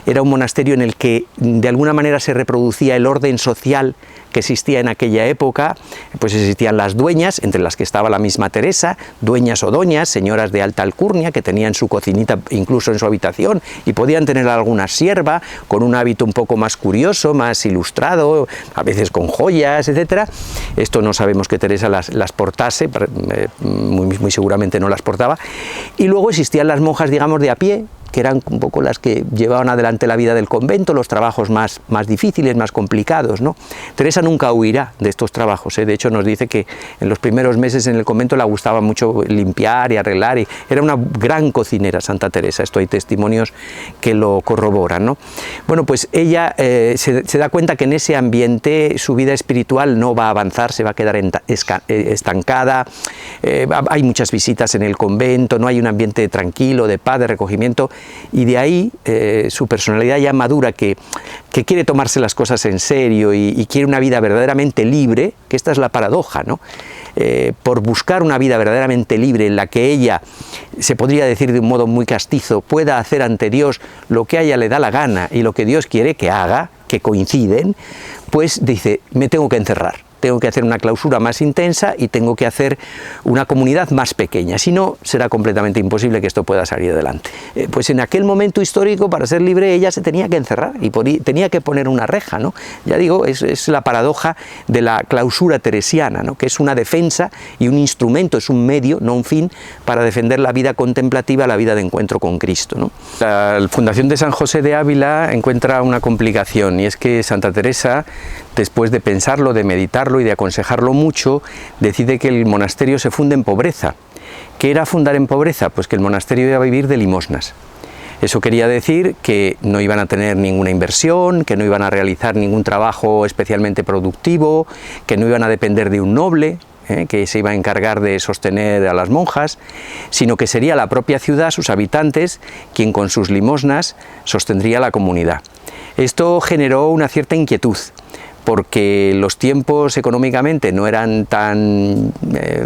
S4: era un monasterio en el que de alguna manera se reproducía el orden social que existía en aquella época. Pues existían las dueñas, entre las que estaba la misma Teresa, dueñas o doñas, señoras de alta alcurnia, que tenían su cocinita incluso en su habitación y podían tener alguna sierva con un hábito un poco más curioso, más ilustrado, a veces con joyas, etc. Esto no sabemos que Teresa las portase, muy seguramente no las portaba. Y luego existían las monjas, digamos, de a pie, que eran un poco las que llevaban adelante la vida del convento, los trabajos más difíciles, más complicados, ¿no? Teresa nunca huirá de estos trabajos, ¿eh? De hecho nos dice que en los primeros meses en el convento le gustaba mucho limpiar y arreglar, y era una gran cocinera Santa Teresa. Esto hay testimonios que lo corroboran, ¿no? Bueno, pues ella se da cuenta que en ese ambiente su vida espiritual no va a avanzar, se va a quedar estancada, hay muchas visitas en el convento, no hay un ambiente tranquilo, de paz, de recogimiento, y de ahí su personalidad ya madura, que quiere tomarse las cosas en serio y quiere una vida verdaderamente libre, que esta es la paradoja, ¿no? Por buscar una vida verdaderamente libre en la que ella, se podría decir de un modo muy castizo, pueda hacer ante Dios lo que a ella le da la gana y lo que Dios quiere que haga, que coinciden, pues dice, me tengo que encerrar. Tengo que hacer una clausura más intensa y tengo que hacer una comunidad más pequeña, si no será completamente imposible que esto pueda salir adelante. Pues en aquel momento histórico, para ser libre, ella se tenía que encerrar y tenía que poner una reja, ¿no? Ya digo, es la paradoja de la clausura teresiana, ¿no? Que es una defensa y un instrumento, es un medio, no un fin, para defender la vida contemplativa, la vida de encuentro con Cristo, ¿no? La Fundación de San José de Ávila encuentra una complicación, y es que Santa Teresa, después de pensarlo, de meditarlo y de aconsejarlo mucho, decide que el monasterio se funde en pobreza. ¿Qué era fundar en pobreza? Pues que el monasterio iba a vivir de limosnas. Eso quería decir que no iban a tener ninguna inversión, que no iban a realizar ningún trabajo especialmente productivo, que no iban a depender de un noble, que se iba a encargar de sostener a las monjas, sino que sería la propia ciudad, sus habitantes, quien con sus limosnas sostendría la comunidad. Esto generó una cierta inquietud, porque los tiempos económicamente no eran tan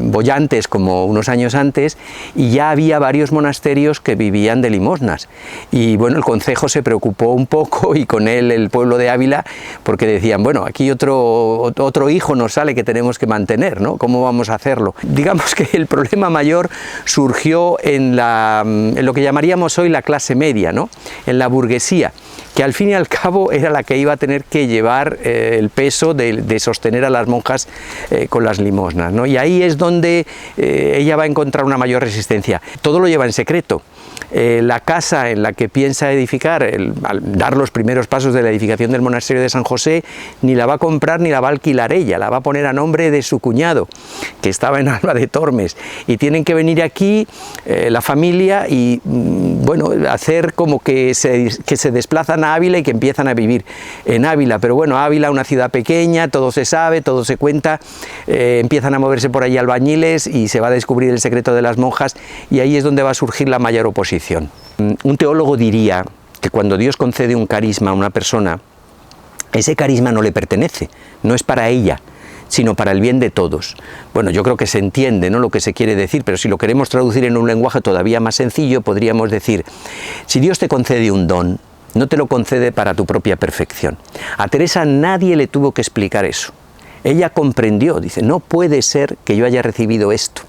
S4: bollantes como unos años antes, y ya había varios monasterios que vivían de limosnas. Y bueno, el concejo se preocupó un poco, y con él el pueblo de Ávila, porque decían, bueno, aquí otro hijo nos sale que tenemos que mantener, ¿no? ¿Cómo vamos a hacerlo? Digamos que el problema mayor surgió en lo que llamaríamos hoy la clase media, ¿no? En la burguesía, que al fin y al cabo era la que iba a tener que llevar el peso de sostener a las monjas con las limosnas, ¿no? Y ahí es donde ella va a encontrar una mayor resistencia. Todo lo lleva en secreto. La casa en la que piensa edificar, al dar los primeros pasos de la edificación del monasterio de San José, ni la va a comprar ni la va a alquilar ella, la va a poner a nombre de su cuñado, que estaba en Alba de Tormes, y tienen que venir aquí la familia y bueno, hacer como que se desplazan a Ávila y que empiezan a vivir en Ávila. Pero bueno, Ávila, una ciudad pequeña, todo se sabe, todo se cuenta, empiezan a moverse por allí albañiles y se va a descubrir el secreto de las monjas, y ahí es donde va a surgir la mayor oposición. Un teólogo diría que cuando Dios concede un carisma a una persona, ese carisma no le pertenece, no es para ella, sino para el bien de todos. Bueno, yo creo que se entiende, ¿no?, lo que se quiere decir, pero si lo queremos traducir en un lenguaje todavía más sencillo, podríamos decir, si Dios te concede un don, no te lo concede para tu propia perfección. A Teresa nadie le tuvo que explicar eso. Ella comprendió, dice, no puede ser que yo haya recibido esto.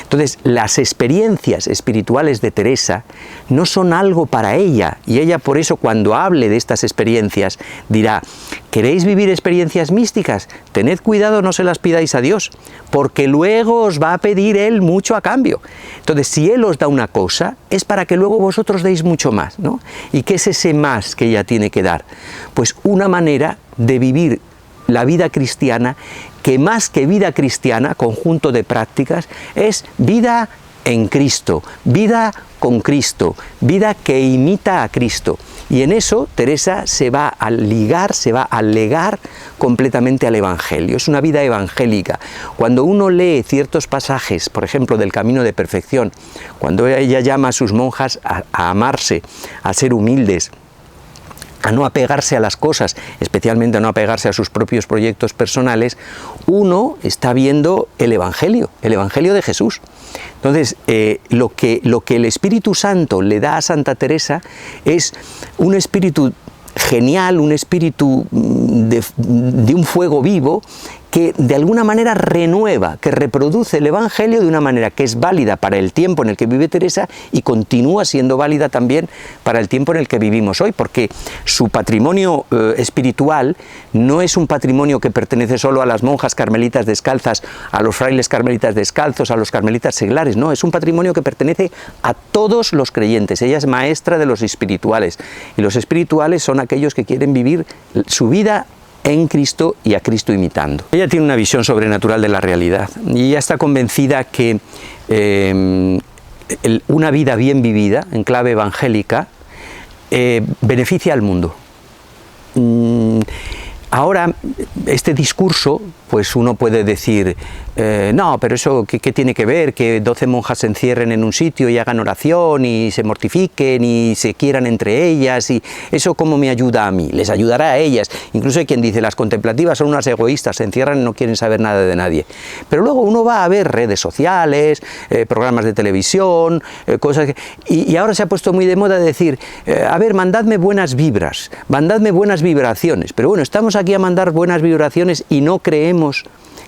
S4: Entonces, las experiencias espirituales de Teresa no son algo para ella, y ella por eso, cuando hable de estas experiencias, dirá, ¿queréis vivir experiencias místicas? Tened cuidado, no se las pidáis a Dios, porque luego os va a pedir Él mucho a cambio. Entonces, si Él os da una cosa, es para que luego vosotros deis mucho más, ¿no? ¿Y qué es ese más que ella tiene que dar? Pues una manera de vivir la vida cristiana, que más que vida cristiana, conjunto de prácticas, es vida en Cristo, vida con Cristo, vida que imita a Cristo. Y en eso Teresa se va a ligar, se va a legar completamente al Evangelio. Es una vida evangélica. Cuando uno lee ciertos pasajes, por ejemplo, del Camino de Perfección, cuando ella llama a sus monjas a amarse, a ser humildes, a no apegarse a las cosas, especialmente a no apegarse a sus propios proyectos personales, uno está viendo el Evangelio de Jesús. Entonces, lo que el Espíritu Santo le da a Santa Teresa es un espíritu genial, un espíritu de un fuego vivo, que de alguna manera renueva, que reproduce el Evangelio de una manera que es válida para el tiempo en el que vive Teresa y continúa siendo válida también para el tiempo en el que vivimos hoy, porque su patrimonio espiritual no es un patrimonio que pertenece solo a las monjas carmelitas descalzas, a los frailes carmelitas descalzos, a los carmelitas seglares, no, es un patrimonio que pertenece a todos los creyentes. Ella es maestra de los espirituales, y los espirituales son aquellos que quieren vivir su vida en Cristo y a Cristo imitando. Ella tiene una visión sobrenatural de la realidad y ella está convencida que una vida bien vivida, en clave evangélica, beneficia al mundo. Ahora, este discurso, pues uno puede decir, no, pero eso, ¿qué tiene que ver? Que 12 monjas se encierren en un sitio y hagan oración y se mortifiquen y se quieran entre ellas, y eso ¿cómo me ayuda a mí? Les ayudará a ellas. Incluso hay quien dice, las contemplativas son unas egoístas, se encierran y no quieren saber nada de nadie. Pero luego uno va a ver redes sociales, programas de televisión, cosas que... Y ahora se ha puesto muy de moda decir, a ver, mandadme buenas vibras, mandadme buenas vibraciones. Pero bueno, estamos aquí a mandar buenas vibraciones y no creemos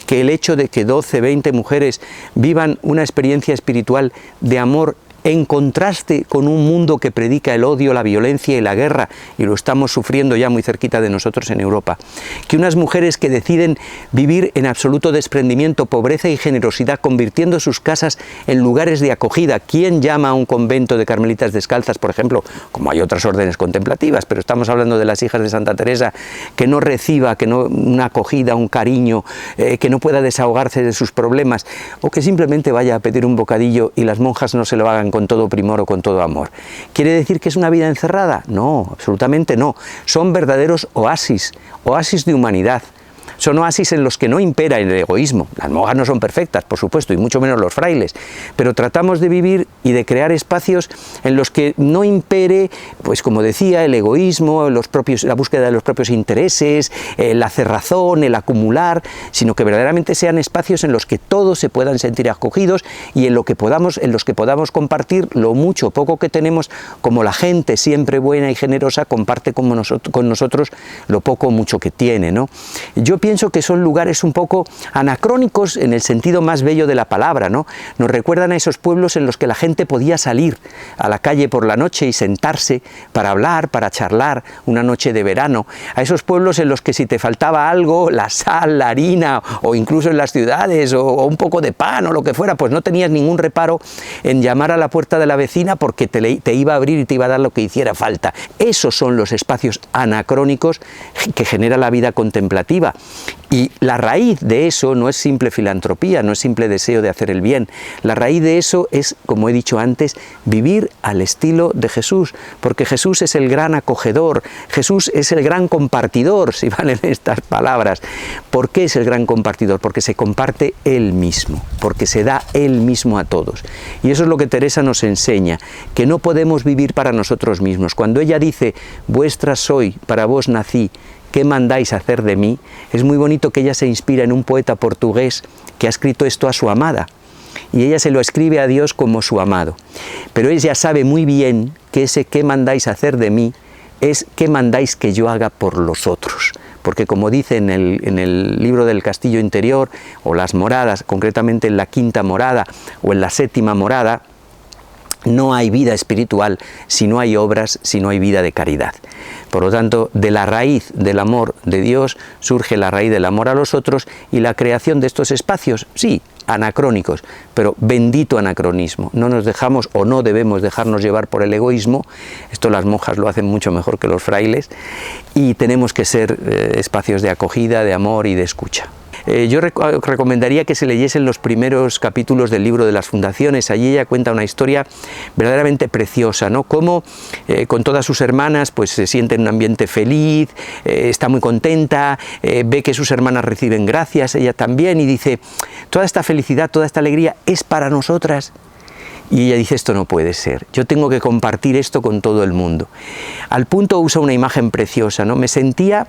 S4: que el hecho de que 12, 20 mujeres vivan una experiencia espiritual de amor en contraste con un mundo que predica el odio, la violencia y la guerra, y lo estamos sufriendo ya muy cerquita de nosotros en Europa, que unas mujeres que deciden vivir en absoluto desprendimiento, pobreza y generosidad, convirtiendo sus casas en lugares de acogida. ¿Quién llama a un convento de carmelitas descalzas, por ejemplo, como hay otras órdenes contemplativas, pero estamos hablando de las hijas de Santa Teresa, que no reciba una acogida, un cariño, que no pueda desahogarse de sus problemas, o que simplemente vaya a pedir un bocadillo y las monjas no se lo hagan con todo primor o con todo amor? ¿Quiere decir que es una vida encerrada? No, absolutamente no. Son verdaderos oasis, oasis de humanidad. Son oasis en los que no impera el egoísmo. Las monjas no son perfectas, por supuesto, y mucho menos los frailes, pero tratamos de vivir y de crear espacios en los que no impere, pues como decía, el egoísmo, la búsqueda de los propios intereses, la cerrazón, el acumular, sino que verdaderamente sean espacios en los que todos se puedan sentir acogidos y en los que podamos compartir lo mucho o poco que tenemos, como la gente siempre buena y generosa comparte con nosotros lo poco o mucho que tiene, ¿no? Yo pienso que son lugares un poco anacrónicos en el sentido más bello de la palabra, ¿no? Nos recuerdan a esos pueblos en los que la gente podía salir a la calle por la noche y sentarse para hablar, para charlar, una noche de verano. A esos pueblos en los que si te faltaba algo, la sal, la harina, o incluso en las ciudades, o un poco de pan o lo que fuera, pues no tenías ningún reparo en llamar a la puerta de la vecina porque te iba a abrir y te iba a dar lo que hiciera falta. Esos son los espacios anacrónicos que genera la vida contemplativa. Y la raíz de eso no es simple filantropía, no es simple deseo de hacer el bien. La raíz de eso es, como he dicho antes, vivir al estilo de Jesús, porque Jesús es el gran acogedor, Jesús es el gran compartidor, si valen estas palabras. ¿Por qué es el gran compartidor? Porque se comparte Él mismo, porque se da Él mismo a todos. Y eso es lo que Teresa nos enseña, que no podemos vivir para nosotros mismos. Cuando ella dice, vuestra soy, para vos nací, ¿qué mandáis hacer de mí? Es muy bonito que ella se inspira en un poeta portugués que ha escrito esto a su amada, y ella se lo escribe a Dios como su amado. Pero ella sabe muy bien que ese ¿qué mandáis hacer de mí? Es ¿qué mandáis que yo haga por los otros? Porque como dice en el libro del Castillo Interior, o las moradas, concretamente en la quinta morada o en la séptima morada, no hay vida espiritual si no hay obras, si no hay vida de caridad. Por lo tanto, de la raíz del amor de Dios surge la raíz del amor a los otros y la creación de estos espacios, sí, anacrónicos, pero bendito anacronismo. No nos dejamos o no debemos dejarnos llevar por el egoísmo. Esto las monjas lo hacen mucho mejor que los frailes, y tenemos que ser espacios de acogida, de amor y de escucha. Yo recomendaría que se leyesen los primeros capítulos del libro de las fundaciones. Allí ella cuenta una historia verdaderamente preciosa, ¿no? Cómo con todas sus hermanas pues se siente en un ambiente feliz, está muy contenta, ve que sus hermanas reciben gracias, ella también, y dice, toda esta felicidad, toda esta alegría es para nosotras. Y ella dice, esto no puede ser, yo tengo que compartir esto con todo el mundo. Al punto usa una imagen preciosa, ¿no? Me sentía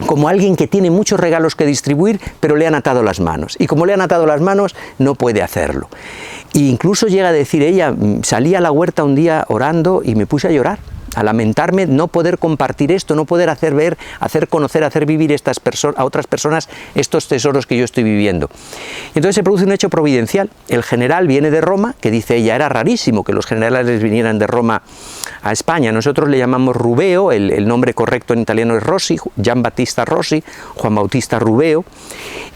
S4: como alguien que tiene muchos regalos que distribuir, pero le han atado las manos. Y como le han atado las manos, no puede hacerlo. E incluso llega a decir ella, salí a la huerta un día orando y me puse a llorar. a lamentarme no poder compartir esto, no poder hacer ver, hacer conocer, hacer vivir a otras personas estos tesoros que yo estoy viviendo. Entonces se produce un hecho providencial. El general viene de Roma, que dice ella, era rarísimo que los generales vinieran de Roma a España. Nosotros le llamamos Rubeo, el nombre correcto en italiano es Rossi, Gian Battista Rossi, Juan Bautista Rubeo.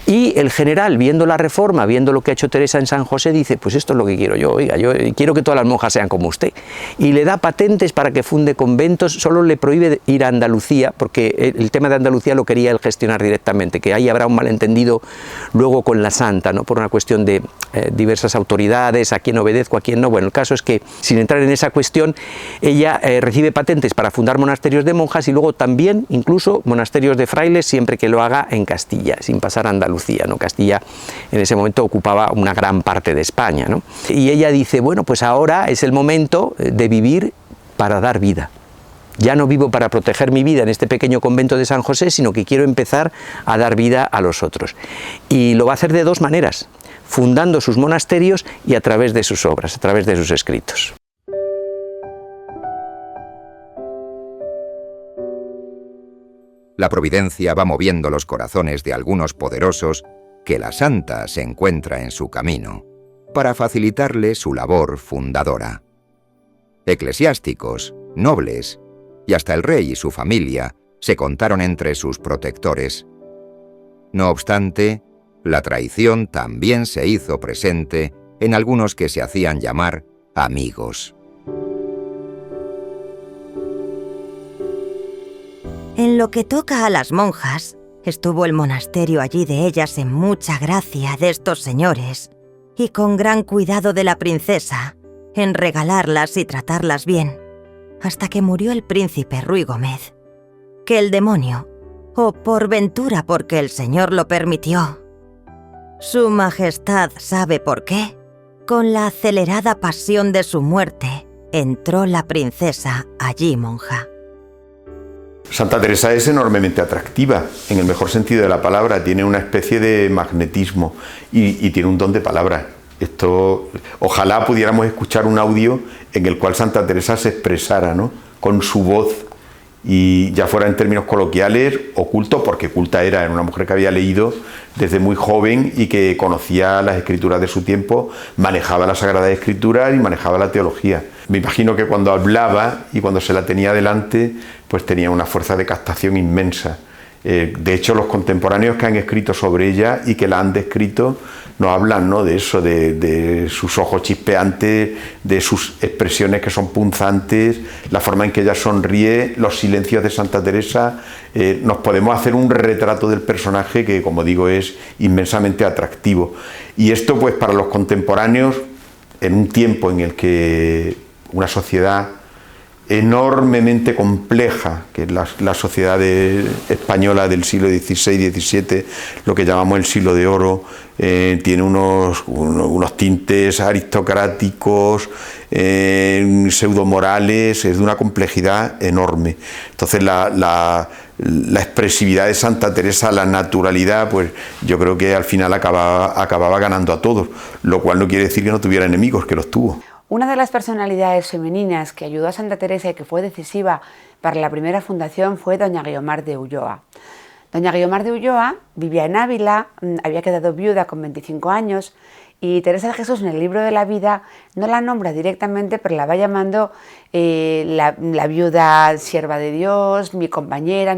S4: Y el general, viendo la reforma, viendo lo que ha hecho Teresa en San José, dice, pues esto es lo que quiero yo, oiga, yo quiero que todas las monjas sean como usted. Y le da patentes para que funde conventos, solo le prohíbe ir a Andalucía, porque el tema de Andalucía lo quería él gestionar directamente, que ahí habrá un malentendido luego con la santa, ¿no? Por una cuestión de diversas autoridades, a quién obedezco, a quién no. Bueno, el caso es que, sin entrar en esa cuestión, ella recibe patentes para fundar monasterios de monjas y luego también, incluso, monasterios de frailes, siempre que lo haga en Castilla, sin pasar a Andalucía, ¿no? Castilla en ese momento ocupaba una gran parte de España, ¿no? Y ella dice, bueno, pues ahora es el momento de vivir para dar vida. Ya no vivo para proteger mi vida en este pequeño convento de San José, sino que quiero empezar a dar vida a los otros. Y lo va a hacer de dos maneras, fundando sus monasterios y a través de sus obras, a través de sus escritos.
S7: La providencia va moviendo los corazones de algunos poderosos que la santa se encuentra en su camino, para facilitarle su labor fundadora. Eclesiásticos, nobles y hasta el rey y su familia se contaron entre sus protectores. No obstante, la traición también se hizo presente en algunos que se hacían llamar amigos.
S8: En lo que toca a las monjas, estuvo el monasterio allí de ellas en mucha gracia de estos señores y con gran cuidado de la princesa, en regalarlas y tratarlas bien, hasta que murió el príncipe Ruy Gómez, que el demonio, o por ventura porque el Señor lo permitió, Su Majestad sabe por qué, con la acelerada pasión de su muerte, entró la princesa allí monja.
S3: Santa Teresa es enormemente atractiva, en el mejor sentido de la palabra, tiene una especie de magnetismo y tiene un don de palabra. Ojalá pudiéramos escuchar un audio en el cual Santa Teresa se expresara, ¿no? Con su voz, y ya fuera en términos coloquiales o culto, porque culta era una mujer que había leído desde muy joven y que conocía las escrituras de su tiempo, manejaba la Sagrada Escritura y manejaba la teología. Me imagino que cuando hablaba y cuando se la tenía delante, pues tenía una fuerza de captación inmensa. De hecho, los contemporáneos que han escrito sobre ella y que la han descrito nos hablan, ¿no?, de eso, de sus ojos chispeantes, de sus expresiones que son punzantes, la forma en que ella sonríe, los silencios de Santa Teresa. Nos podemos hacer un retrato del personaje que, como digo, es inmensamente atractivo. Y esto, pues, para los contemporáneos, en un tiempo en el que una sociedad enormemente compleja, que es la sociedad española del siglo XVI y XVII, lo que llamamos el siglo de oro, tiene unos tintes aristocráticos, pseudomorales, es de una complejidad enorme. Entonces la expresividad de Santa Teresa, la naturalidad, pues yo creo que al final acababa ganando a todos, lo cual no quiere decir que no tuviera enemigos, que los tuvo.
S1: Una de las personalidades femeninas que ayudó a Santa Teresa y que fue decisiva para la primera fundación fue doña Guiomar de Ulloa. Doña Guiomar de Ulloa vivía en Ávila, había quedado viuda con 25 años y Teresa de Jesús en el libro de la vida no la nombra directamente, pero la va llamando la viuda sierva de Dios, mi compañera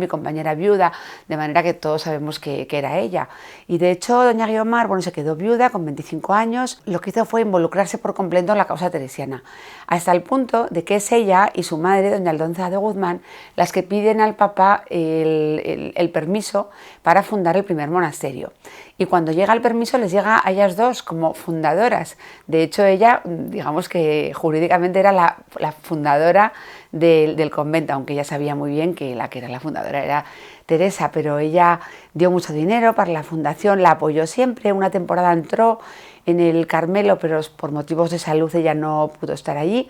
S1: viuda, de manera que todos sabemos que era ella. Y de hecho doña Guiomar, se quedó viuda con 25 años, lo que hizo fue involucrarse por completo en la causa teresiana, hasta el punto de que es ella y su madre, doña Aldonza de Guzmán, las que piden al Papa el permiso para fundar el primer monasterio. Y cuando llega el permiso les llega a ellas dos como fundadoras. De hecho ella, digamos que jurídicamente era la fundadora del convento, aunque ella sabía muy bien que la que era la fundadora era Teresa, pero ella dio mucho dinero para la fundación, la apoyó siempre. Una temporada entró en el Carmelo, pero por motivos de salud ella no pudo estar allí.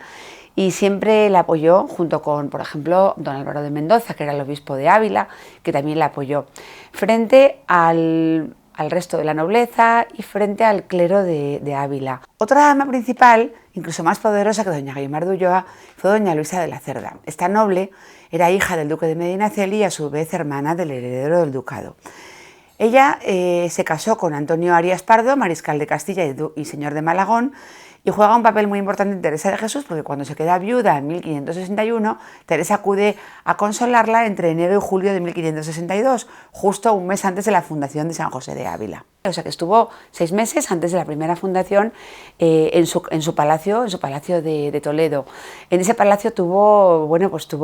S1: Y siempre la apoyó junto con, por ejemplo, don Álvaro de Mendoza, que era el obispo de Ávila, que también la apoyó, frente al resto de la nobleza y frente al clero de Ávila. Otra dama principal incluso más poderosa que doña Guimar de Ulloa, fue doña Luisa de la Cerda. Esta noble era hija del duque de Medinaceli y a su vez hermana del heredero del ducado. Ella se casó con Antonio Arias Pardo, mariscal de Castilla y señor de Malagón, y juega un papel muy importante en Teresa de Jesús, porque cuando se queda viuda en 1561, Teresa acude a consolarla entre enero y julio de 1562, justo un mes antes de la fundación de San José de Ávila. O sea que estuvo 6 meses antes de la primera fundación en su palacio de Toledo. En ese palacio tuvo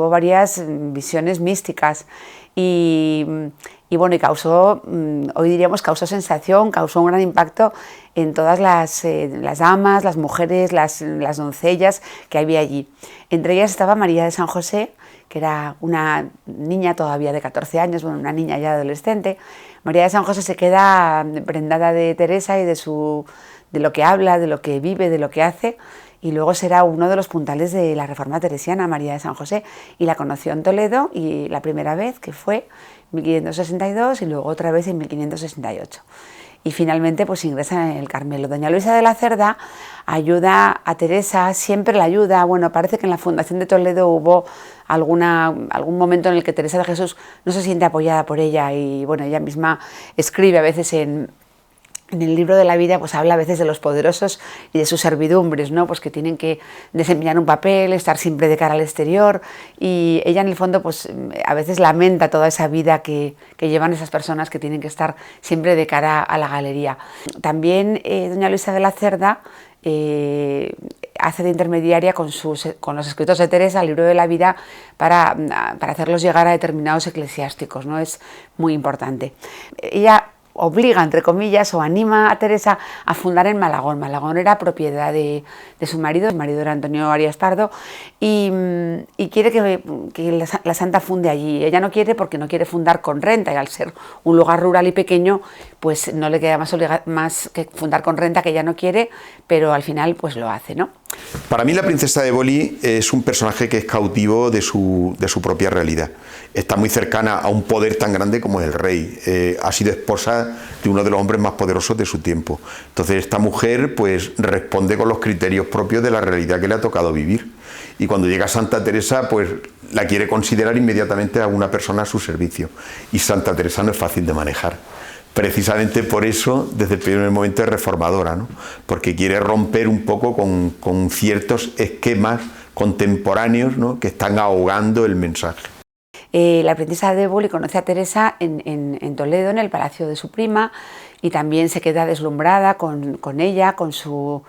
S1: varias visiones místicas y causó, hoy diríamos, causó sensación, causó un gran impacto en todas las damas, las mujeres, las doncellas que había allí. Entre ellas estaba María de San José, que era una niña todavía de 14 años, bueno, una niña ya adolescente. María de San José se queda prendada de Teresa y de lo que habla, de lo que vive, de lo que hace, y luego será uno de los puntales de la Reforma teresiana, María de San José, y la conoció en Toledo, y la primera vez, que fue en 1562, y luego otra vez en 1568. Y finalmente pues ingresa en el Carmelo. Doña Luisa de la Cerda ayuda a Teresa, siempre la ayuda. Bueno, parece que en la fundación de Toledo hubo algún momento en el que Teresa de Jesús no se siente apoyada por ella, y bueno, ella misma escribe a veces en el libro de la vida, pues habla a veces de los poderosos y de sus servidumbres, ¿no? Pues que tienen que desempeñar un papel, estar siempre de cara al exterior, y ella en el fondo pues a veces lamenta toda esa vida que llevan esas personas que tienen que estar siempre de cara a la galería. También doña Luisa de la Cerda hace de intermediaria con los escritos de Teresa, el libro de la vida, para hacerlos llegar a determinados eclesiásticos, ¿no? Es muy importante. Ella obliga, entre comillas, o anima a Teresa a fundar en Malagón. Malagón era propiedad de su marido era Antonio Arias Pardo, y quiere que la santa funde allí. Ella no quiere, porque no quiere fundar con renta, y al ser un lugar rural y pequeño, pues no le queda más que fundar con renta, que ella no quiere, pero al final pues lo hace, ¿no?
S3: Para mí la princesa de Éboli es un personaje que es cautivo de su propia realidad. Está muy cercana a un poder tan grande como el rey. Ha sido esposa de uno de los hombres más poderosos de su tiempo. Entonces esta mujer pues responde con los criterios propios de la realidad que le ha tocado vivir. Y cuando llega Santa Teresa, pues la quiere considerar inmediatamente a una persona a su servicio. Y Santa Teresa no es fácil de manejar. Precisamente por eso, desde el primer momento es reformadora, ¿no? Porque quiere romper un poco con ciertos esquemas contemporáneos, ¿no?, que están ahogando el mensaje.
S1: La princesa de Éboli conoce a Teresa en Toledo, en el palacio de su prima, y también se queda deslumbrada con ella, con su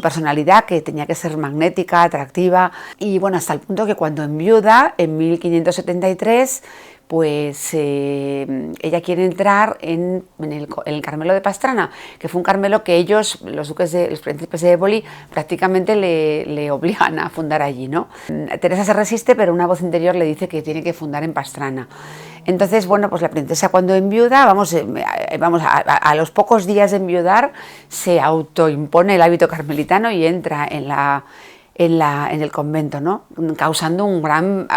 S1: personalidad, que tenía que ser magnética, atractiva, y bueno, hasta el punto que cuando enviuda, en 1573, pues ella quiere entrar en el Carmelo de Pastrana, que fue un Carmelo que ellos, los príncipes de Éboli, prácticamente le obligan a fundar allí, ¿no? Teresa se resiste, pero una voz interior le dice que tiene que fundar en Pastrana. Entonces, bueno, pues la princesa, cuando enviuda, a los pocos días de enviudar, se autoimpone el hábito carmelitano y entra en el convento, ¿no?, causando un gran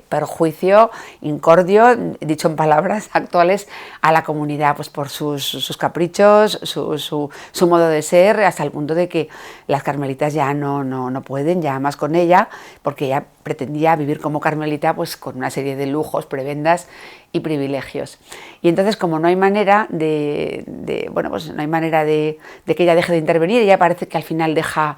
S1: perjuicio, incordio, dicho en palabras actuales, a la comunidad, pues por sus caprichos, su modo de ser, hasta el punto de que las carmelitas ya no pueden ya más con ella, porque ella pretendía vivir como carmelita, pues con una serie de lujos, prebendas y privilegios. Y entonces, como no hay manera de que ella deje de intervenir, ella parece que al final deja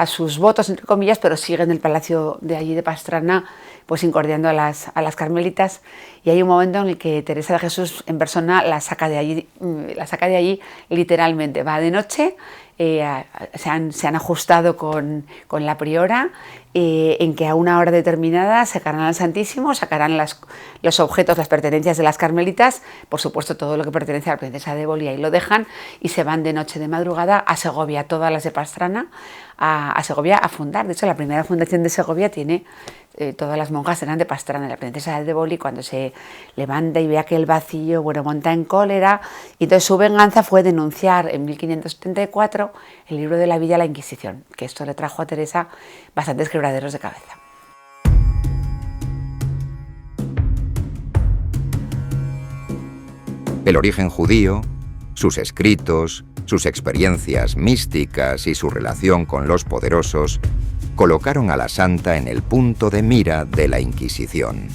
S1: sus votos, entre comillas, pero sigue en el palacio de allí de Pastrana, pues incordiando a las carmelitas, y hay un momento en el que Teresa de Jesús en persona la saca de allí literalmente. Va de noche, se han ajustado con la priora, en que a una hora determinada sacarán al Santísimo, sacarán los objetos, las pertenencias de las carmelitas, por supuesto todo lo que pertenece a la princesa de Éboli, y lo dejan, y se van de noche, de madrugada, a Segovia, todas las de Pastrana, a Segovia a fundar. De hecho, la primera fundación de Segovia tiene, todas las monjas eran de Pastrana. La princesa de Éboli, cuando se levanta y ve aquel vacío, bueno, monta en cólera, y entonces su venganza fue denunciar en 1574 el libro de la vida a la Inquisición, que esto le trajo a Teresa bastantes quebraderos de cabeza.
S7: El origen judío, Sus escritos, sus experiencias místicas y su relación con los poderosos colocaron a la santa en el punto de mira de la Inquisición.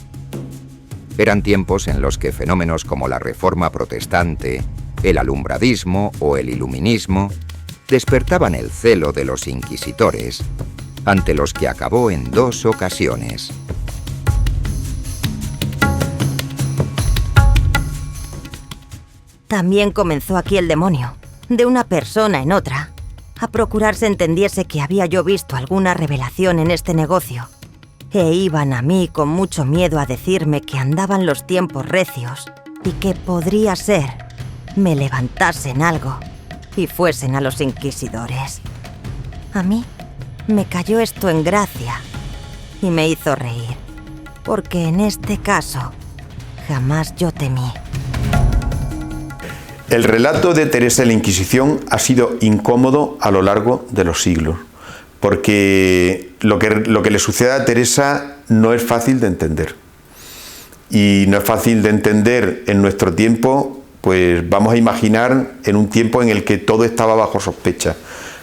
S7: Eran tiempos en los que fenómenos como la Reforma Protestante, el alumbradismo o el iluminismo despertaban el celo de los inquisitores, ante los que acabó en 2 ocasiones.
S8: También comenzó aquí el demonio, de una persona en otra, a procurar se entendiese que había yo visto alguna revelación en este negocio. E iban a mí con mucho miedo a decirme que andaban los tiempos recios y que podría ser me levantasen algo y fuesen a los inquisidores. A mí me cayó esto en gracia y me hizo reír, porque en este caso jamás yo temí.
S3: El relato de Teresa de la Inquisición ha sido incómodo a lo largo de los siglos, porque lo que le sucede a Teresa no es fácil de entender. Y no es fácil de entender en nuestro tiempo, pues vamos a imaginar en un tiempo en el que todo estaba bajo sospecha,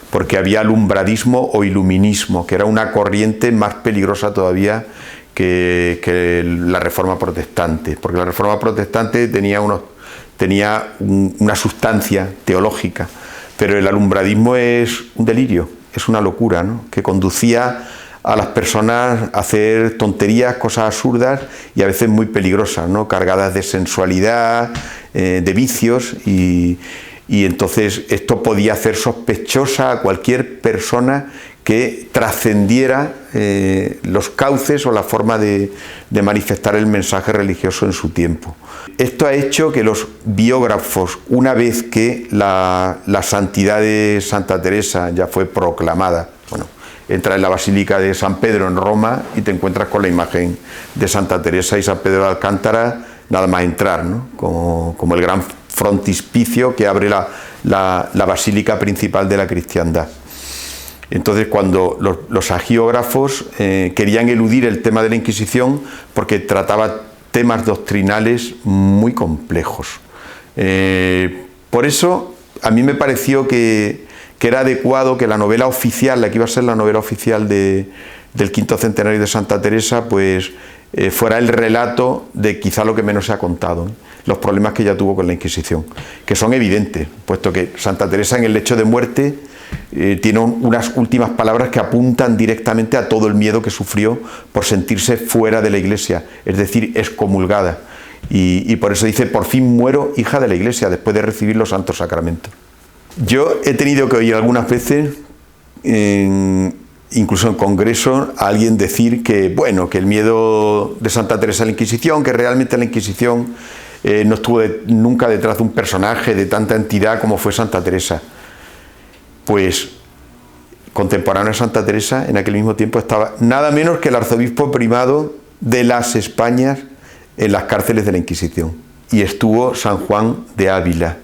S3: porque había alumbradismo o iluminismo, que era una corriente más peligrosa todavía que la Reforma Protestante, porque la Reforma Protestante tenía una sustancia teológica, pero el alumbradismo es un delirio, es una locura, ¿no?, que conducía a las personas a hacer tonterías, cosas absurdas y a veces muy peligrosas, ¿no?, cargadas de sensualidad, de vicios, y entonces esto podía hacer sospechosa a cualquier persona que trascendiera los cauces o la forma de manifestar el mensaje religioso en su tiempo. Esto ha hecho que los biógrafos, una vez que la santidad de Santa Teresa ya fue proclamada, bueno, entras en la Basílica de San Pedro en Roma y te encuentras con la imagen de Santa Teresa y San Pedro de Alcántara nada más entrar, ¿no?, como el gran frontispicio que abre la basílica principal de la cristiandad. Entonces, cuando los agiógrafos querían eludir el tema de la Inquisición porque trataba temas doctrinales muy complejos. Por eso, a mí me pareció que era adecuado que la novela oficial, la que iba a ser la novela oficial del quinto centenario de Santa Teresa, pues fuera el relato de quizá lo que menos se ha contado, ¿no?, los problemas que ella tuvo con la Inquisición, que son evidentes, puesto que Santa Teresa en el lecho de muerte tiene unas últimas palabras que apuntan directamente a todo el miedo que sufrió por sentirse fuera de la Iglesia, es decir, excomulgada, y por eso dice: por fin muero hija de la Iglesia, después de recibir los santos sacramentos. Yo he tenido que oír algunas veces, incluso en congreso, a alguien decir que, bueno, que el miedo de Santa Teresa a la Inquisición, que realmente la Inquisición no estuvo nunca detrás de un personaje de tanta entidad como fue Santa Teresa. Pues contemporáneo a Santa Teresa, en aquel mismo tiempo estaba nada menos que el arzobispo primado de las Españas en las cárceles de la Inquisición, y estuvo San Juan de Ávila,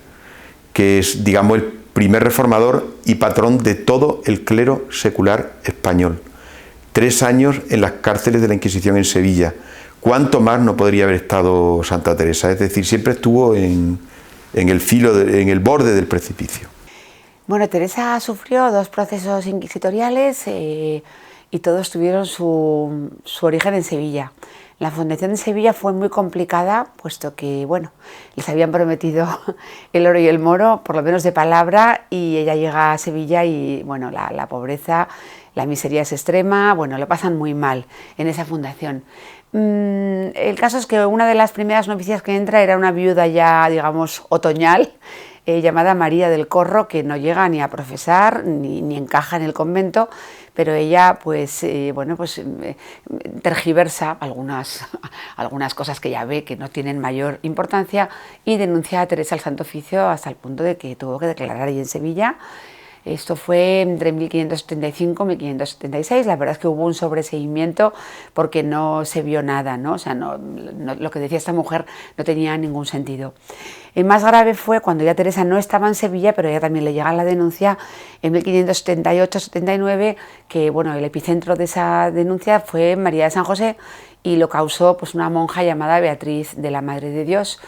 S3: que es, digamos, el primer reformador y patrón de todo el clero secular español. 3 años en las cárceles de la Inquisición en Sevilla. ¿Cuánto más no podría haber estado Santa Teresa? Es decir, siempre estuvo en el borde del precipicio.
S1: Bueno, Teresa sufrió 2 procesos inquisitoriales y todos tuvieron su origen en Sevilla. La fundación de Sevilla fue muy complicada, puesto que, bueno, les habían prometido el oro y el moro, por lo menos de palabra, y ella llega a Sevilla y, bueno, la pobreza, la miseria es extrema, bueno, lo pasan muy mal en esa fundación. El caso es que una de las primeras novicias que entra era una viuda ya, digamos, otoñal, llamada María del Corro, que no llega ni a profesar ni encaja en el convento, pero ella pues tergiversa algunas cosas que ella ve que no tienen mayor importancia y denuncia a Teresa al Santo Oficio hasta el punto de que tuvo que declarar allí en Sevilla. Esto fue entre 1575 y 1576, la verdad es que hubo un sobreseimiento porque no se vio nada, ¿no? O sea, lo que decía esta mujer no tenía ningún sentido. El más grave fue cuando ya Teresa no estaba en Sevilla, pero ella también le llega la denuncia en 1578-79, que, bueno, el epicentro de esa denuncia fue María de San José y lo causó pues una monja llamada Beatriz de la Madre de Dios,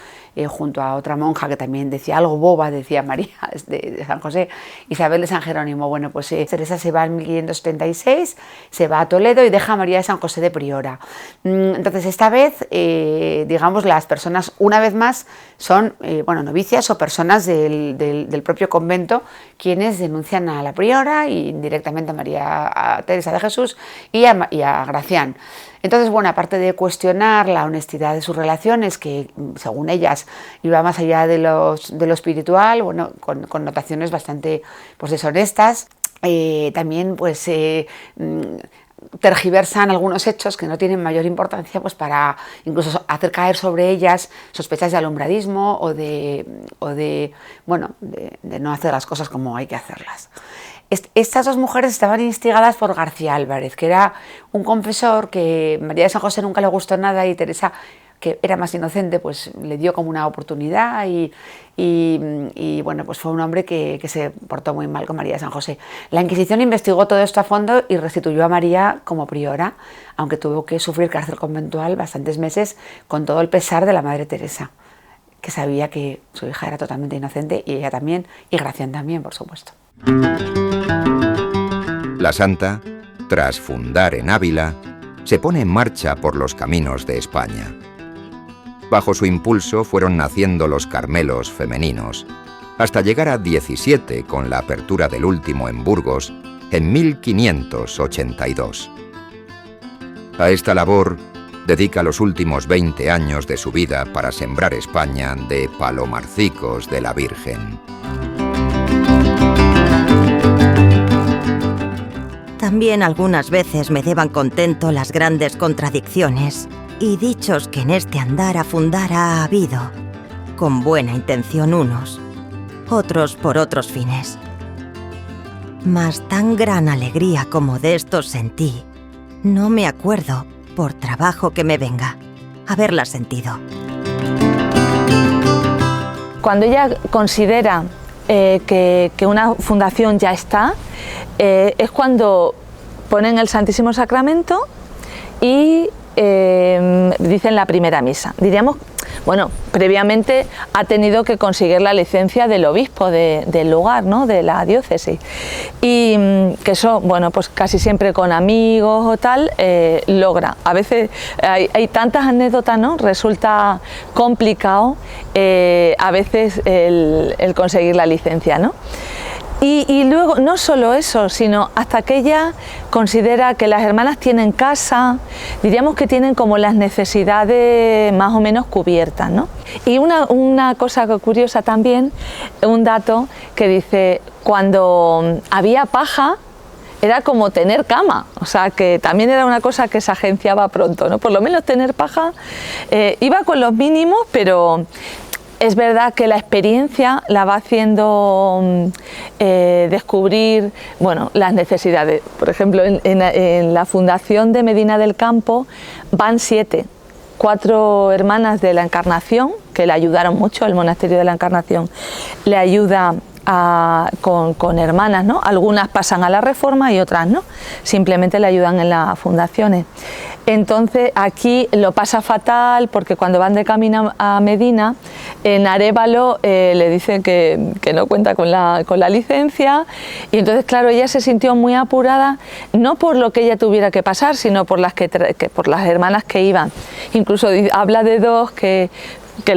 S1: junto a otra monja que también decía algo boba, decía María de San José, Isabel de San Jerónimo. Bueno, pues Teresa se va en 1576, se va a Toledo y deja a María de San José de priora. Entonces esta vez, digamos, las personas una vez más son novicias o personas del propio convento quienes denuncian a la priora y indirectamente a Teresa de Jesús y a Gracián. Entonces, bueno, aparte de cuestionar la honestidad de sus relaciones, que según ellas iba más allá de lo espiritual, bueno, con connotaciones bastante deshonestas, también tergiversan algunos hechos que no tienen mayor importancia, pues para incluso hacer caer sobre ellas sospechas de alumbradismo o de no hacer las cosas como hay que hacerlas. Estas dos mujeres estaban instigadas por García Álvarez, que era un confesor que María de San José nunca le gustó nada y Teresa, que era más inocente, pues le dio como una oportunidad y bueno, pues fue un hombre que se portó muy mal con María de San José. La Inquisición investigó todo esto a fondo y restituyó a María como priora, aunque tuvo que sufrir cárcel conventual bastantes meses con todo el pesar de la Madre Teresa, que sabía que su hija era totalmente inocente y ella también, y Gracián también, por supuesto.
S7: La santa, tras fundar en Ávila, se pone en marcha por los caminos de España. Bajo su impulso fueron naciendo los Carmelos femeninos, hasta llegar a 17 con la apertura del último en Burgos en 1582. A esta labor dedica los últimos 20 años de su vida para sembrar España de palomarcicos de la Virgen.
S8: También algunas veces me deban contento las grandes contradicciones y dichos que en este andar a fundar ha habido, con buena intención unos, otros por otros fines. Mas tan gran alegría como de estos sentí, no me acuerdo, por trabajo que me venga, haberla sentido.
S5: Cuando ella considera que una fundación ya está, es cuando ponen el Santísimo Sacramento y dicen la primera misa. Diríamos, bueno, previamente ha tenido que conseguir la licencia del obispo del lugar, ¿no?, de la diócesis, y que eso, bueno, pues casi siempre con amigos o tal, logra. A veces hay tantas anécdotas, ¿no?, resulta complicado a veces el conseguir la licencia, ¿no? Y luego, no solo eso, sino hasta que ella considera que las hermanas tienen casa, diríamos que tienen como las necesidades más o menos cubiertas, ¿no? Y una cosa curiosa también, un dato que dice, cuando había paja, era como tener cama, o sea que también era una cosa que se agenciaba pronto, ¿no? Por lo menos tener paja, iba con los mínimos, pero es verdad que la experiencia la va haciendo descubrir, bueno, las necesidades. Por ejemplo, en la fundación de Medina del Campo van 4 hermanas de la Encarnación, que le ayudaron mucho, el monasterio de la Encarnación le ayuda con hermanas, ¿no? Algunas pasan a la Reforma y otras no, simplemente le ayudan en las fundaciones. Entonces aquí lo pasa fatal porque cuando van de camino a Medina, en Arévalo le dicen que no cuenta con la licencia, y entonces claro, ella se sintió muy apurada, no por lo que ella tuviera que pasar, sino por las por las hermanas que iban. Incluso habla de 2 que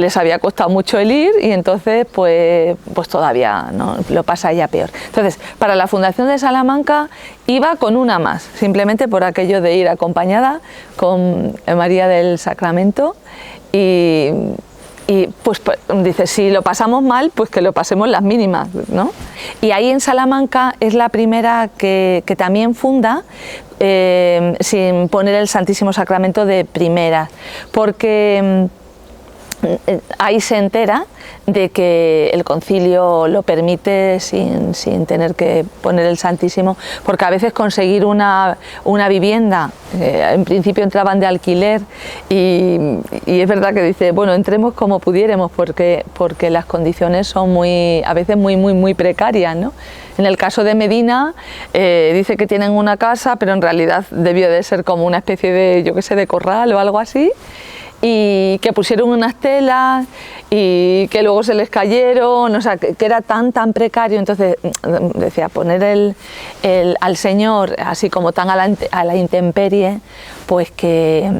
S5: les había costado mucho el ir, y entonces pues todavía no lo pasa ella peor. Entonces, para la Fundación de Salamanca iba con una más, simplemente por aquello de ir acompañada con María del Sacramento, y pues dice, si lo pasamos mal, pues que lo pasemos las mínimas, ¿no? Y ahí en Salamanca es la primera que también funda sin poner el Santísimo Sacramento de primeras, porque ahí se entera de que el concilio lo permite sin tener que poner el Santísimo, porque a veces conseguir una vivienda, en principio entraban de alquiler, y es verdad que dice, bueno, entremos como pudiéramos, porque las condiciones son a veces muy precarias, ¿no? En el caso de Medina, dice que tienen una casa, pero en realidad debió de ser como una especie de, yo qué sé, de corral o algo así. y que pusieron unas telas y que luego se les cayeron, o sea, que era tan precario. Entonces decía, poner al Señor así como tan a la intemperie, pues que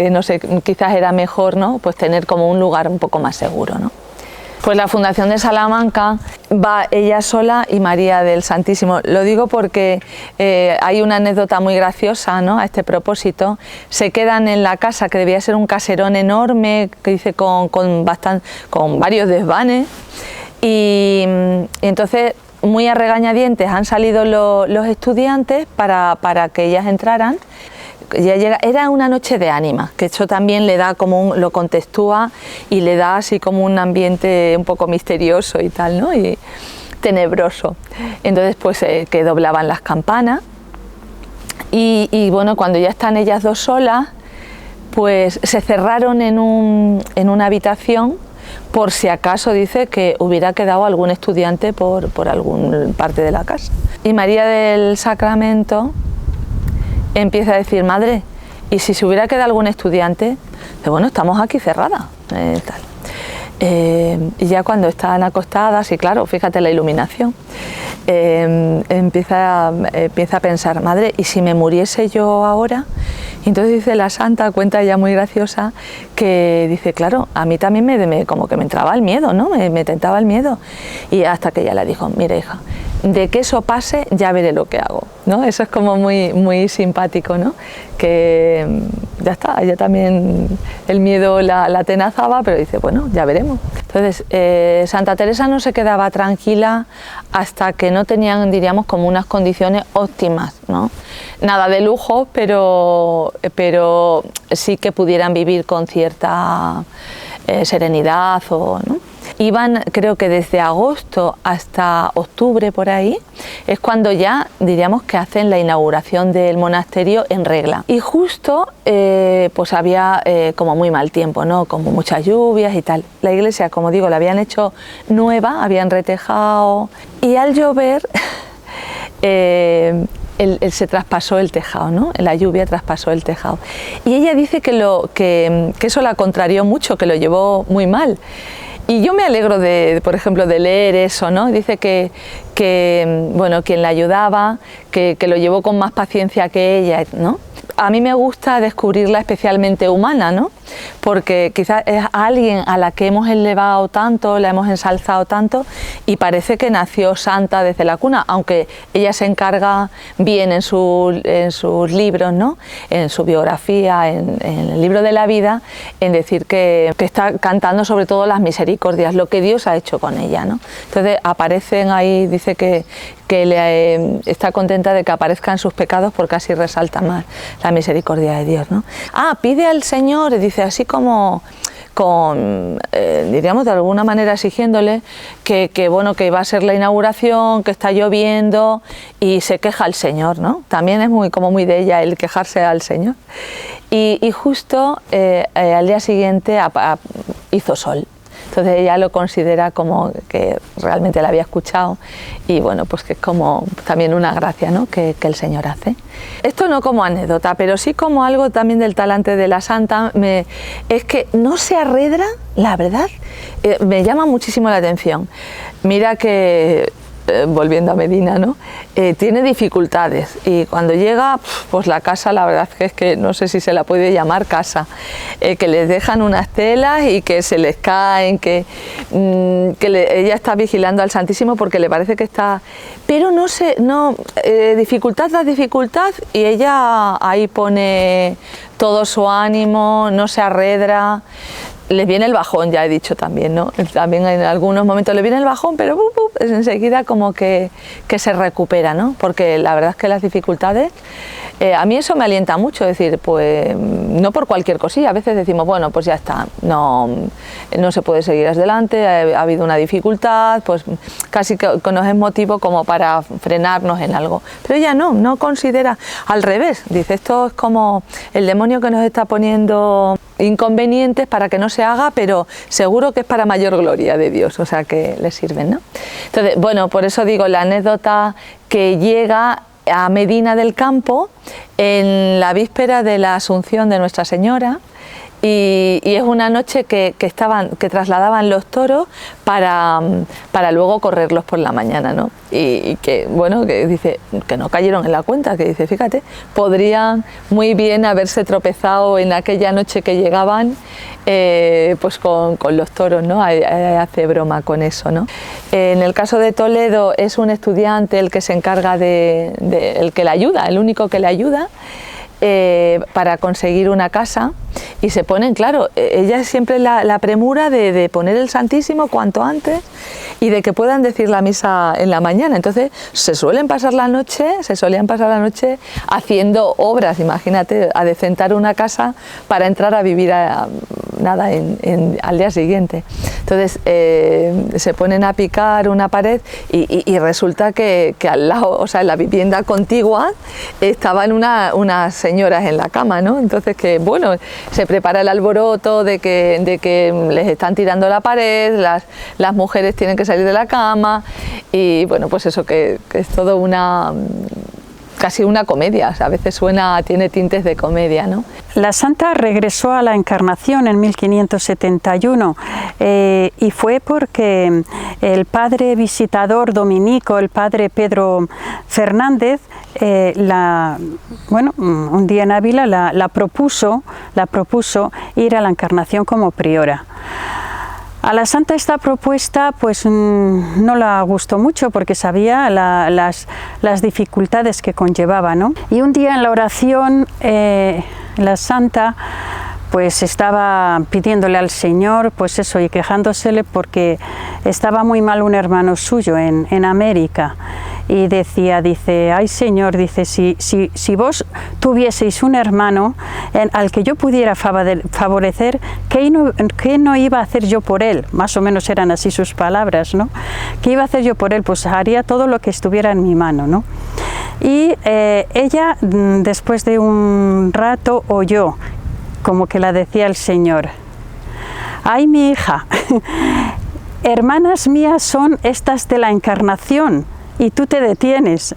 S5: no sé, quizás era mejor, ¿no?, pues tener como un lugar un poco más seguro, ¿no? Pues la Fundación de Salamanca va ella sola y María del Santísimo. Lo digo porque hay una anécdota muy graciosa, ¿no?, a este propósito. Se quedan en la casa, que debía ser un caserón enorme, que dice con varios desvanes, y entonces muy a regañadientes han salido los estudiantes para que ellas entraran. Ya llega, era una noche de ánimas, que eso también le da como lo contextúa y le da así como un ambiente un poco misterioso y tal, ¿no?, y tenebroso. Entonces pues que doblaban las campanas y bueno, cuando ya están ellas dos solas, pues se cerraron en una habitación por si acaso, dice, que hubiera quedado algún estudiante por alguna parte de la casa. Y María del Sacramento empieza a decir, madre, ¿y si se hubiera quedado algún estudiante? Dice, bueno, estamos aquí cerradas, tal. Y ya cuando están acostadas, y claro, fíjate la iluminación, empieza a pensar, madre, ¿y si me muriese yo ahora? Y entonces dice la santa, cuenta ella muy graciosa, que dice, claro, a mí también como que me entraba el miedo, ¿no?, me tentaba el miedo. Y hasta que ella le dijo, mira, hija, de que eso pase ya veré lo que hago, ¿no? Eso es como muy simpático, ¿no?, que ya está, ella también el miedo la atenazaba, pero dice, bueno, ya veremos. Entonces Santa Teresa no se quedaba tranquila hasta que no tenían, diríamos, como unas condiciones óptimas, ¿no? Nada de lujo, pero sí que pudieran vivir con cierta serenidad, ¿no? Iban, creo que desde agosto hasta octubre por ahí, es cuando ya diríamos que hacen la inauguración del monasterio en regla. Y justo pues había como muy mal tiempo, ¿no?, como muchas lluvias y tal. La iglesia, como digo, la habían hecho nueva, habían retejado, y al llover se traspasó el tejado, ¿no?, la lluvia traspasó el tejado. Y ella dice que eso la contrarió mucho, que lo llevó muy mal. Y yo me alegro por ejemplo, de leer eso, ¿no? Dice que bueno, quien la ayudaba, que lo llevó con más paciencia que ella, ¿no? A mí me gusta descubrirla especialmente humana, ¿no?, porque quizás es alguien a la que hemos elevado tanto, la hemos ensalzado tanto, y parece que nació santa desde la cuna, aunque ella se encarga bien en sus libros, ¿no?, en su biografía, en el libro de la vida, en decir que está cantando sobre todo las misericordias, lo que Dios ha hecho con ella, ¿no? Entonces aparecen ahí, dice que está contenta de que aparezcan sus pecados porque así resalta más la misericordia de Dios, ¿no? Pide al Señor, dice, así como diríamos de alguna manera exigiéndole que bueno, que va a ser la inauguración, que está lloviendo, y se queja al Señor, ¿no? También es muy de ella el quejarse al Señor. Y justo al día siguiente hizo sol. Entonces ella lo considera como que realmente la había escuchado, y bueno, pues que es como también una gracia, ¿no?, que el Señor hace. Esto no como anécdota, pero sí como algo también del talante de la santa, es que no se arredra, la verdad, me llama muchísimo la atención. Mira que volviendo a Medina, ¿no?, tiene dificultades, y cuando llega, pues la casa, la verdad es que no sé si se la puede llamar casa, que les dejan unas telas y que se les caen, ella está vigilando al Santísimo porque le parece que está, pero dificultad tras dificultad, y ella ahí pone todo su ánimo, no se arredra. Les viene el bajón, ya he dicho también, ¿no? También en algunos momentos le viene el bajón, pero enseguida como que se recupera, ¿no? Porque la verdad es que las dificultades, a mí eso me alienta mucho, decir, pues no por cualquier cosilla, a veces decimos, bueno, pues ya está, no se puede seguir adelante, ha habido una dificultad, pues casi que nos es motivo como para frenarnos en algo. Pero ella no considera, al revés, dice, esto es como el demonio que nos está poniendo inconvenientes para que no se haga, pero seguro que es para mayor gloria de Dios, o sea que le sirven, ¿no? Entonces, bueno, por eso digo, la anécdota que llega a Medina del Campo en la víspera de la Asunción de Nuestra Señora. Y es una noche que trasladaban los toros para luego correrlos por la mañana, ¿no? Y que, bueno, que dice que no cayeron en la cuenta, que dice, fíjate, podrían muy bien haberse tropezado en aquella noche que llegaban pues con los toros, ¿no? Hace broma con eso, ¿no? En el caso de Toledo es un estudiante el que se encarga el que le ayuda, el único que le ayuda para conseguir una casa, y se ponen, claro, ella siempre la premura de poner el Santísimo cuanto antes y de que puedan decir la misa en la mañana. Entonces se solían pasar la noche haciendo obras, imagínate, adecentar una casa para entrar a vivir al día siguiente. Entonces se ponen a picar una pared y resulta que al lado, o sea, en la vivienda contigua, estaban unas señoras en la cama, ¿no? Entonces que, bueno, se prepara el alboroto de que les están tirando la pared, las mujeres tienen que salir de la cama, y bueno, pues eso, que es todo casi una comedia, o sea, a veces tiene tintes de comedia, ¿no?
S11: La santa regresó a la Encarnación en 1571 y fue porque el padre visitador dominico, el padre Pedro Fernández, un día en Ávila la propuso ir a la Encarnación como priora. A la santa esta propuesta pues no la gustó mucho porque sabía las dificultades que conllevaba, ¿no? Y un día en la oración la santa pues estaba pidiéndole al Señor pues eso y quejándosele porque estaba muy mal un hermano suyo en América. Y dice, ay Señor, dice, si vos tuvieseis un hermano al que yo pudiera favorecer, ¿qué no iba a hacer yo por él? Más o menos eran así sus palabras, ¿no? ¿Qué iba a hacer yo por él? Pues haría todo lo que estuviera en mi mano, ¿no? Y ella, después de un rato, oyó, como que la decía el Señor, ay mi hija, hermanas mías son estas de la Encarnación, y tú te detienes.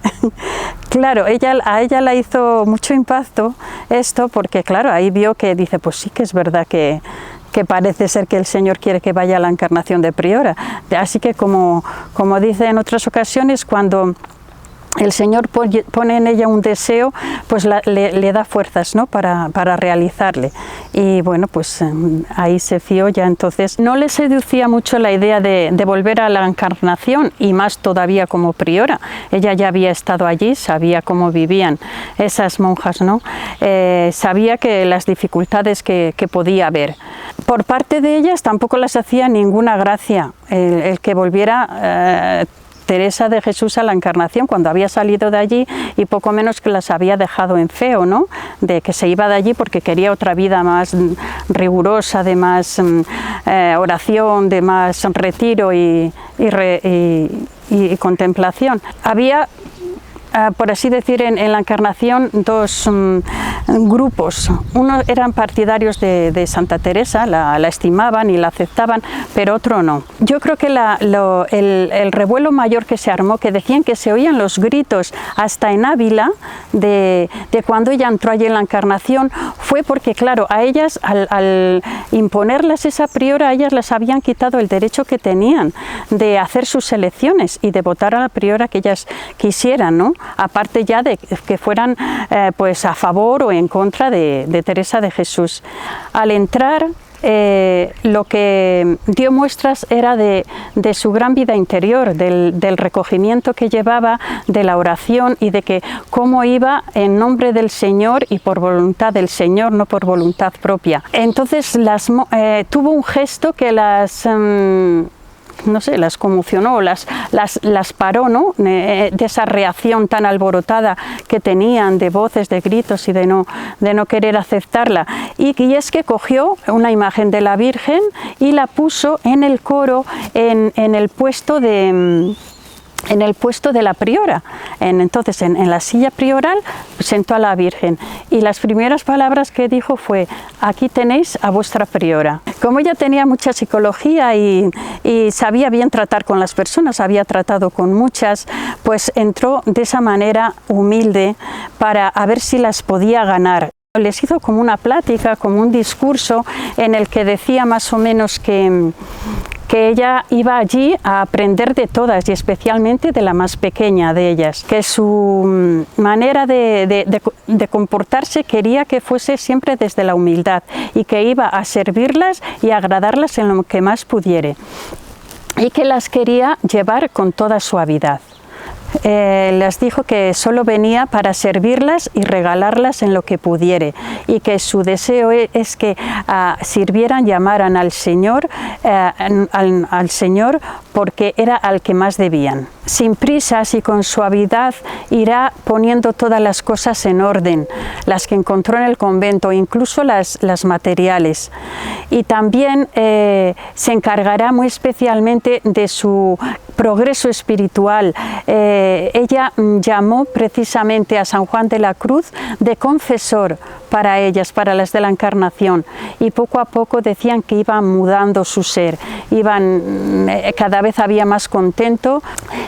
S11: Claro, a ella la hizo mucho impacto esto, porque claro, ahí vio que dice, pues sí que es verdad que parece ser que el Señor quiere que vaya a la Encarnación de priora. Así que como dice en otras ocasiones, cuando el Señor pone en ella un deseo, pues le da fuerzas, ¿no? para realizarle. Y bueno, pues ahí se fió ya. Entonces no le seducía mucho la idea de volver a la Encarnación, y más todavía como priora. Ella ya había estado allí, sabía cómo vivían esas monjas, ¿no? Sabía que las dificultades que podía haber. Por parte de ellas tampoco les hacía ninguna gracia el que volviera Teresa de Jesús a la Encarnación, cuando había salido de allí y poco menos que las había dejado en feo, ¿no? De que se iba de allí porque quería otra vida más rigurosa, de más oración, de más retiro y contemplación. Había, por así decir, en la Encarnación dos grupos. Unos eran partidarios de Santa Teresa, la estimaban y la aceptaban, pero otro no. Yo creo que el revuelo mayor que se armó, que decían que se oían los gritos hasta en Ávila de cuando ella entró allí en la Encarnación, fue porque, claro, a ellas, al imponerlas esa priora, a ellas les habían quitado el derecho que tenían de hacer sus elecciones y de votar a la priora que ellas quisieran, ¿no? Aparte ya de que fueran pues a favor o en contra de Teresa de Jesús. Al entrar, lo que dio muestras era de su gran vida interior, del recogimiento que llevaba, de la oración y de que cómo iba en nombre del Señor y por voluntad del Señor, no por voluntad propia. Entonces tuvo un gesto que las conmocionó, las paró, ¿no? De esa reacción tan alborotada que tenían de voces, de gritos y de no querer aceptarla. Y es que cogió una imagen de la Virgen y la puso en el coro, en el puesto de en el puesto de la priora. Entonces, en la silla prioral sentó a la Virgen y las primeras palabras que dijo fue: aquí tenéis a vuestra priora. Como ella tenía mucha psicología y sabía bien tratar con las personas, había tratado con muchas, pues entró de esa manera humilde para a ver si las podía ganar. Les hizo como una plática, como un discurso en el que decía más o menos que ella iba allí a aprender de todas y especialmente de la más pequeña de ellas, que su manera de comportarse quería que fuese siempre desde la humildad y que iba a servirlas y agradarlas en lo que más pudiere y que las quería llevar con toda suavidad. Les dijo que solo venía para servirlas y regalarlas en lo que pudiere y que su deseo es que sirvieran, llamaran al Señor, al Señor porque era al que más debían. Sin prisas y con suavidad irá poniendo todas las cosas en orden, las que encontró en el convento, incluso las materiales. Y también se encargará muy especialmente de su progreso espiritual. Ella llamó precisamente a San Juan de la Cruz de confesor para ellas, para las de la Encarnación, y poco a poco decían que iban mudando su ser, cada vez había más contento.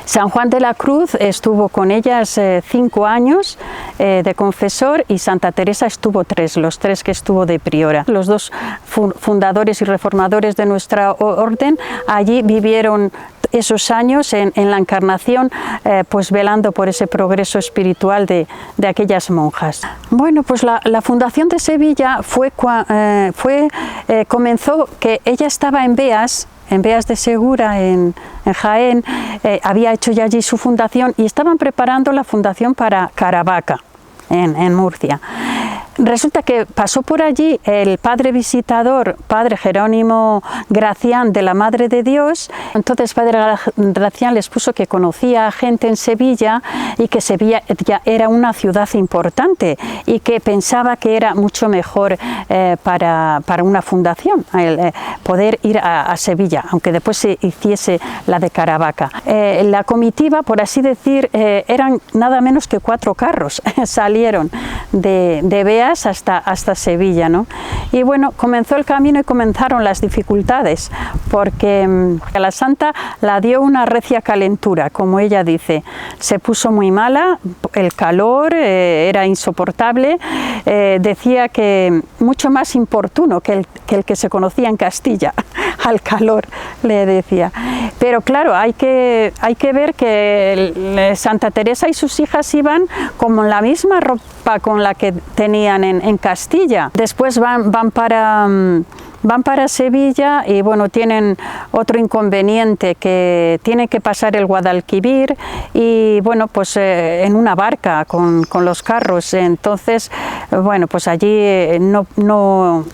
S11: San Juan de la Cruz estuvo con ellas 5 años de confesor y Santa Teresa estuvo 3, los 3 que estuvo de priora. Los 2 fundadores y reformadores de nuestra orden allí vivieron esos años en la Encarnación, pues velando por ese progreso espiritual de aquellas monjas. Bueno, pues la fundación de Sevilla comenzó que ella estaba en Beas de Segura, en Jaén, había hecho ya allí su fundación y estaban preparando la fundación para Caravaca, en Murcia. Resulta que pasó por allí el padre visitador, padre Jerónimo Gracián de la Madre de Dios. Entonces padre Gracián les puso que conocía a gente en Sevilla y que Sevilla ya era una ciudad importante y que pensaba que era mucho mejor para una fundación poder ir a Sevilla, aunque después se hiciese la de Caravaca. La comitiva, por así decir, eran nada menos que 4 carros, salieron de Beas hasta Sevilla, ¿no? Y bueno, comenzó el camino y comenzaron las dificultades, porque a la santa la dio una recia calentura, como ella dice. Se puso muy mala, el calor era insoportable, decía que mucho más importuno que el que se conocía en Castilla, al calor, le decía. Pero claro, hay que ver que Santa Teresa y sus hijas iban como en la misma ropa con la que tenían en Castilla. Después van para Sevilla y bueno, tienen otro inconveniente, que tienen que pasar el Guadalquivir y bueno, pues en una barca con los carros. Entonces, bueno, pues allí no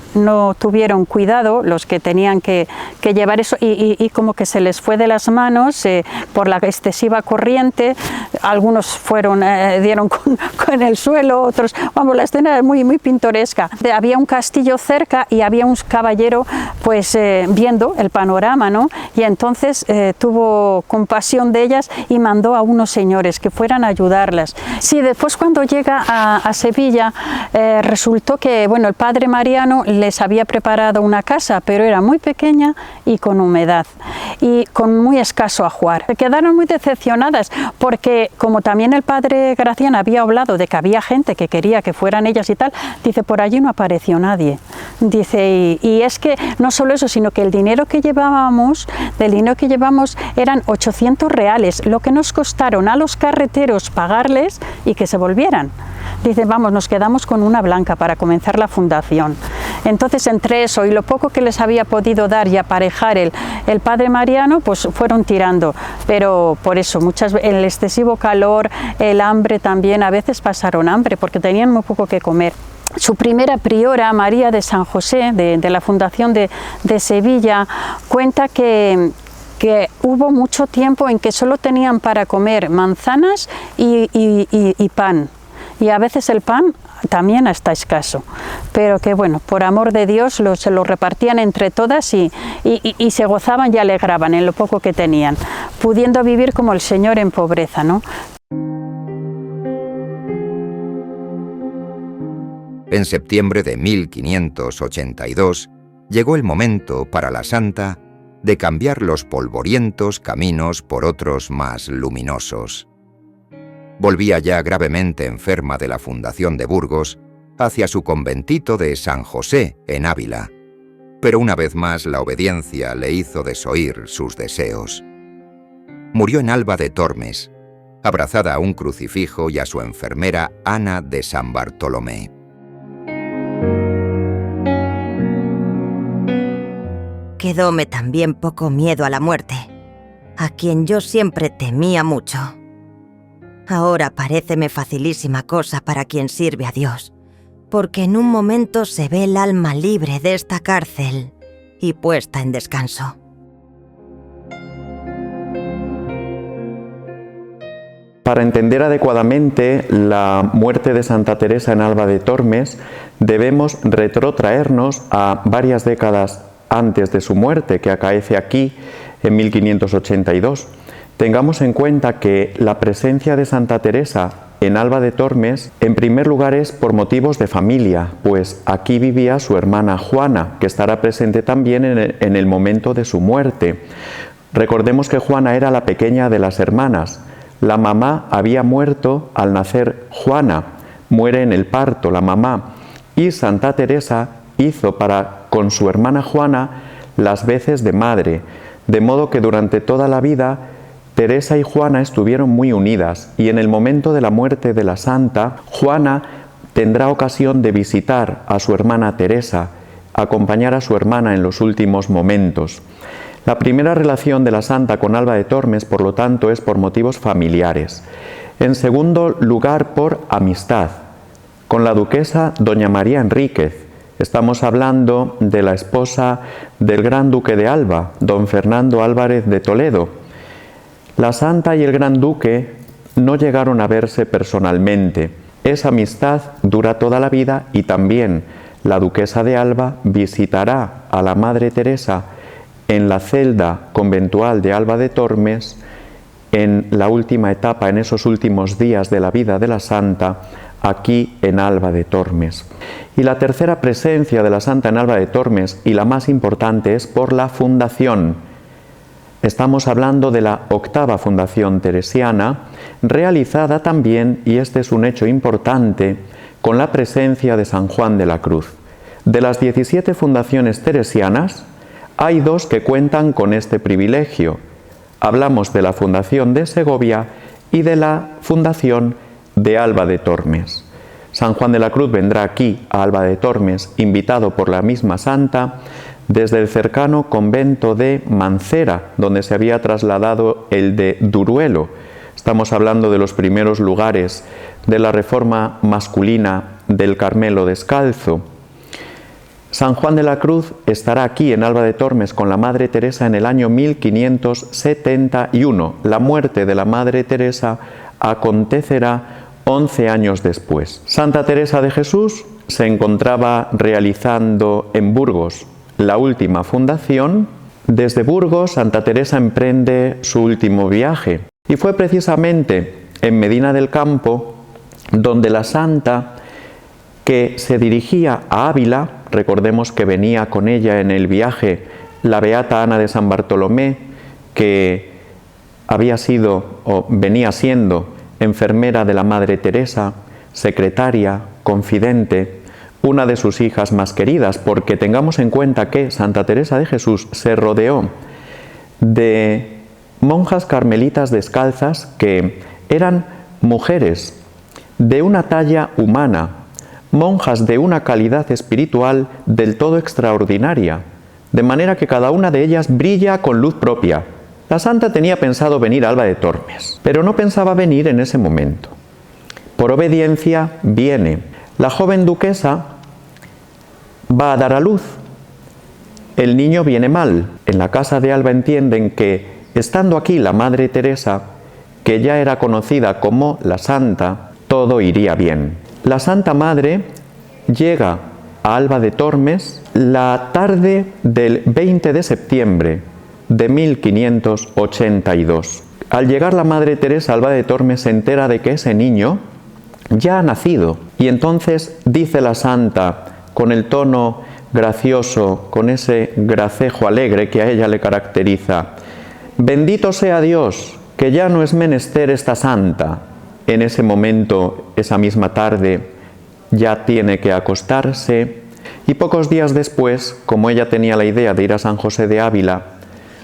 S11: tuvieron cuidado los que tenían que llevar eso y como que se les fue de las manos por la excesiva corriente. Algunos dieron con el suelo, otros, vamos, la escena es muy pintoresca. Había un castillo cerca y había un caballero pues viendo el panorama, ¿no? Y entonces tuvo compasión de ellas y mandó a unos señores que fueran a ayudarlas. Sí, después cuando llega a Sevilla resultó que, bueno, el padre Mariano les había preparado una casa, pero era muy pequeña y con humedad y con muy escaso ajuar. Se quedaron muy decepcionadas porque, como también el padre Gracián había hablado de que había gente que quería que fueran ellas y tal, dice, por allí no apareció nadie. Dice, y es que no solo eso, sino que el dinero que llevábamos eran 800 reales, lo que nos costaron a los carreteros pagarles y que se volvieran. Dice, vamos, nos quedamos con una blanca para comenzar la fundación. Entonces, entre eso y lo poco que les había podido dar y aparejar el padre Mariano, pues fueron tirando. Pero por eso, el excesivo calor, el hambre también, a veces pasaron hambre porque tenían muy poco que comer. Su primera priora, María de San José, de la fundación de Sevilla, cuenta que hubo mucho tiempo en que solo tenían para comer manzanas y pan. Y a veces el pan también está escaso, pero que bueno, por amor de Dios se lo repartían entre todas y se gozaban y alegraban en lo poco que tenían. pudiendo vivir como el Señor en pobreza, ¿no?
S7: En septiembre de 1582 llegó el momento para la santa de cambiar los polvorientos caminos por otros más luminosos. Volvía ya gravemente enferma de la fundación de Burgos hacia su conventito de San José en Ávila, pero una vez más la obediencia le hizo desoír sus deseos. Murió en Alba de Tormes, abrazada a un crucifijo y a su enfermera Ana de San Bartolomé.
S8: Quedóme también poco miedo a la muerte, a quien yo siempre temía mucho. Ahora paréceme facilísima cosa para quien sirve a Dios, porque en un momento se ve el alma libre de esta cárcel y puesta en descanso.
S6: Para entender adecuadamente la muerte de Santa Teresa en Alba de Tormes, debemos retrotraernos a varias décadas antes de su muerte, que acaece aquí en 1582. Tengamos en cuenta que la presencia de Santa Teresa en Alba de Tormes, en primer lugar, es por motivos de familia, pues aquí vivía su hermana Juana, que estará presente también en el momento de su muerte. Recordemos que Juana era la pequeña de las hermanas. La mamá había muerto al nacer Juana, muere en el parto la mamá, y Santa Teresa hizo con su hermana Juana las veces de madre, de modo que durante toda la vida Teresa y Juana estuvieron muy unidas, y en el momento de la muerte de la santa, Juana tendrá ocasión de visitar a su hermana Teresa, acompañar a su hermana en los últimos momentos. La primera relación de la santa con Alba de Tormes, por lo tanto, es por motivos familiares. En segundo lugar, por amistad, con la duquesa doña María Enríquez. Estamos hablando de la esposa del gran duque de Alba, don Fernando Álvarez de Toledo. La santa y el gran duque no llegaron a verse personalmente. Esa amistad dura toda la vida y también la duquesa de Alba visitará a la Madre Teresa en la celda conventual de Alba de Tormes en la última etapa, en esos últimos días de la vida de la santa, aquí en Alba de Tormes. Y la tercera presencia de la santa en Alba de Tormes, y la más importante, es por la fundación. Estamos hablando de la octava fundación teresiana, realizada también, y este es un hecho importante, con la presencia de San Juan de la Cruz. De las 17 fundaciones teresianas, hay 2 que cuentan con este privilegio. Hablamos de la fundación de Segovia y de la fundación de Alba de Tormes. San Juan de la Cruz vendrá aquí a Alba de Tormes, invitado por la misma santa, desde el cercano convento de Mancera, donde se había trasladado el de Duruelo. Estamos hablando de los primeros lugares de la reforma masculina del Carmelo Descalzo. San Juan de la Cruz estará aquí en Alba de Tormes con la Madre Teresa en el año 1571. La muerte de la Madre Teresa acontecerá 11 años después. Santa Teresa de Jesús se encontraba realizando en Burgos la última fundación. Desde Burgos, Santa Teresa emprende su último viaje. Y fue precisamente en Medina del Campo donde la santa, que se dirigía a Ávila, recordemos que venía con ella en el viaje la beata Ana de San Bartolomé, que había sido o venía siendo enfermera de la Madre Teresa, secretaria, confidente, una de sus hijas más queridas, porque tengamos en cuenta que Santa Teresa de Jesús se rodeó de monjas carmelitas descalzas que eran mujeres de una talla humana, monjas de una calidad espiritual del todo extraordinaria, de manera que cada una de ellas brilla con luz propia. La santa tenía pensado venir a Alba de Tormes, pero no pensaba venir en ese momento. Por obediencia viene. La joven duquesa va a dar a luz. El niño viene mal. En la casa de Alba entienden que, estando aquí la Madre Teresa, que ya era conocida como la Santa, todo iría bien. La Santa Madre llega a Alba de Tormes la tarde del 20 de septiembre de 1582. Al llegar la Madre Teresa a Alba de Tormes se entera de que ese niño ya ha nacido y entonces dice la santa con el tono gracioso, con ese gracejo alegre que a ella le caracteriza: bendito sea Dios, que ya no es menester esta santa. En ese momento, esa misma tarde, ya tiene que acostarse y pocos días después, como ella tenía la idea de ir a San José de Ávila,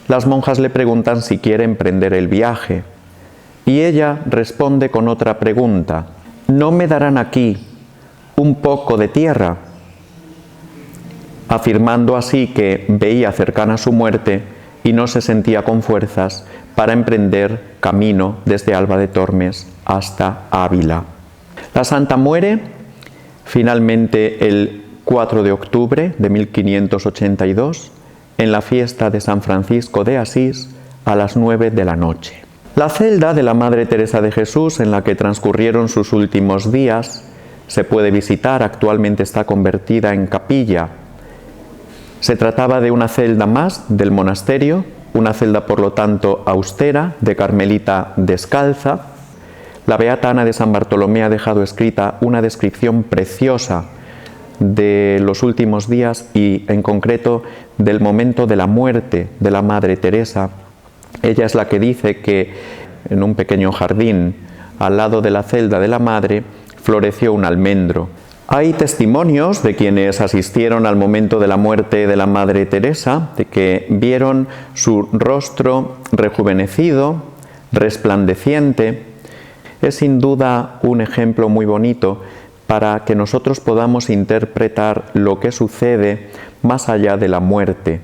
S6: las monjas le preguntan si quiere emprender el viaje y ella responde con otra pregunta: ¿no me darán aquí un poco de tierra? Afirmando así que veía cercana su muerte y no se sentía con fuerzas para emprender camino desde Alba de Tormes hasta Ávila. La santa muere finalmente el 4 de octubre de 1582 en la fiesta de San Francisco de Asís a las 9 de la noche. La celda de la Madre Teresa de Jesús en la que transcurrieron sus últimos días se puede visitar, actualmente está convertida en capilla. Se trataba de una celda más del monasterio, una celda por lo tanto austera, de carmelita descalza. La beata Ana de San Bartolomé ha dejado escrita una descripción preciosa de los últimos días y en concreto del momento de la muerte de la Madre Teresa. Ella es la que dice que en un pequeño jardín al lado de la celda de la Madre floreció un almendro. Hay testimonios de quienes asistieron al momento de la muerte de la Madre Teresa, de que vieron su rostro rejuvenecido, resplandeciente. Es sin duda un ejemplo muy bonito para que nosotros podamos interpretar lo que sucede más allá de la muerte,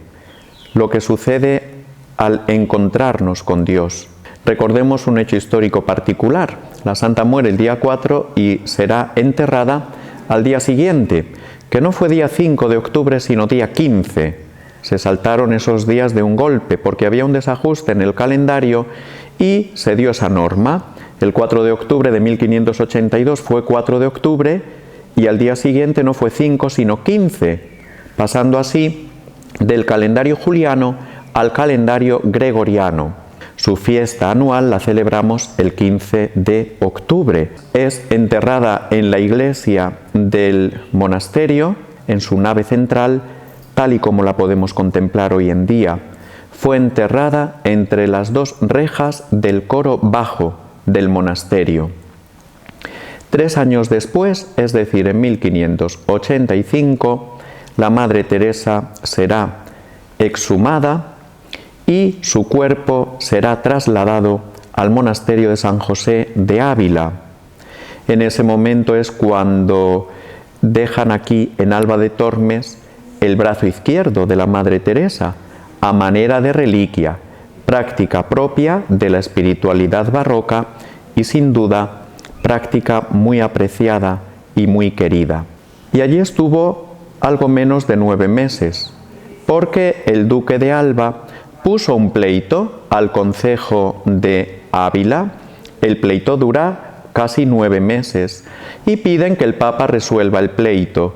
S6: lo que sucede al encontrarnos con Dios. Recordemos un hecho histórico particular. La santa muere el día 4 y será enterrada al día siguiente, que no fue día 5 de octubre, sino día 15. Se saltaron esos días de un golpe porque había un desajuste en el calendario y se dio esa norma. El 4 de octubre de 1582 fue 4 de octubre y al día siguiente no fue 5 sino 15, pasando así del calendario juliano al calendario gregoriano. Su fiesta anual la celebramos el 15 de octubre. Es enterrada en la iglesia del monasterio, en su nave central, tal y como la podemos contemplar hoy en día. Fue enterrada entre las dos rejas del coro bajo del monasterio. 3 años después, es decir, en 1585, la Madre Teresa será exhumada y su cuerpo será trasladado al monasterio de San José de Ávila. En ese momento es cuando dejan aquí en Alba de Tormes el brazo izquierdo de la Madre Teresa a manera de reliquia, práctica propia de la espiritualidad barroca y sin duda práctica muy apreciada y muy querida. Y allí estuvo algo menos de 9 meses, porque el duque de Alba puso un pleito al concejo de Ávila. El pleito dura casi 9 meses y piden que el Papa resuelva el pleito.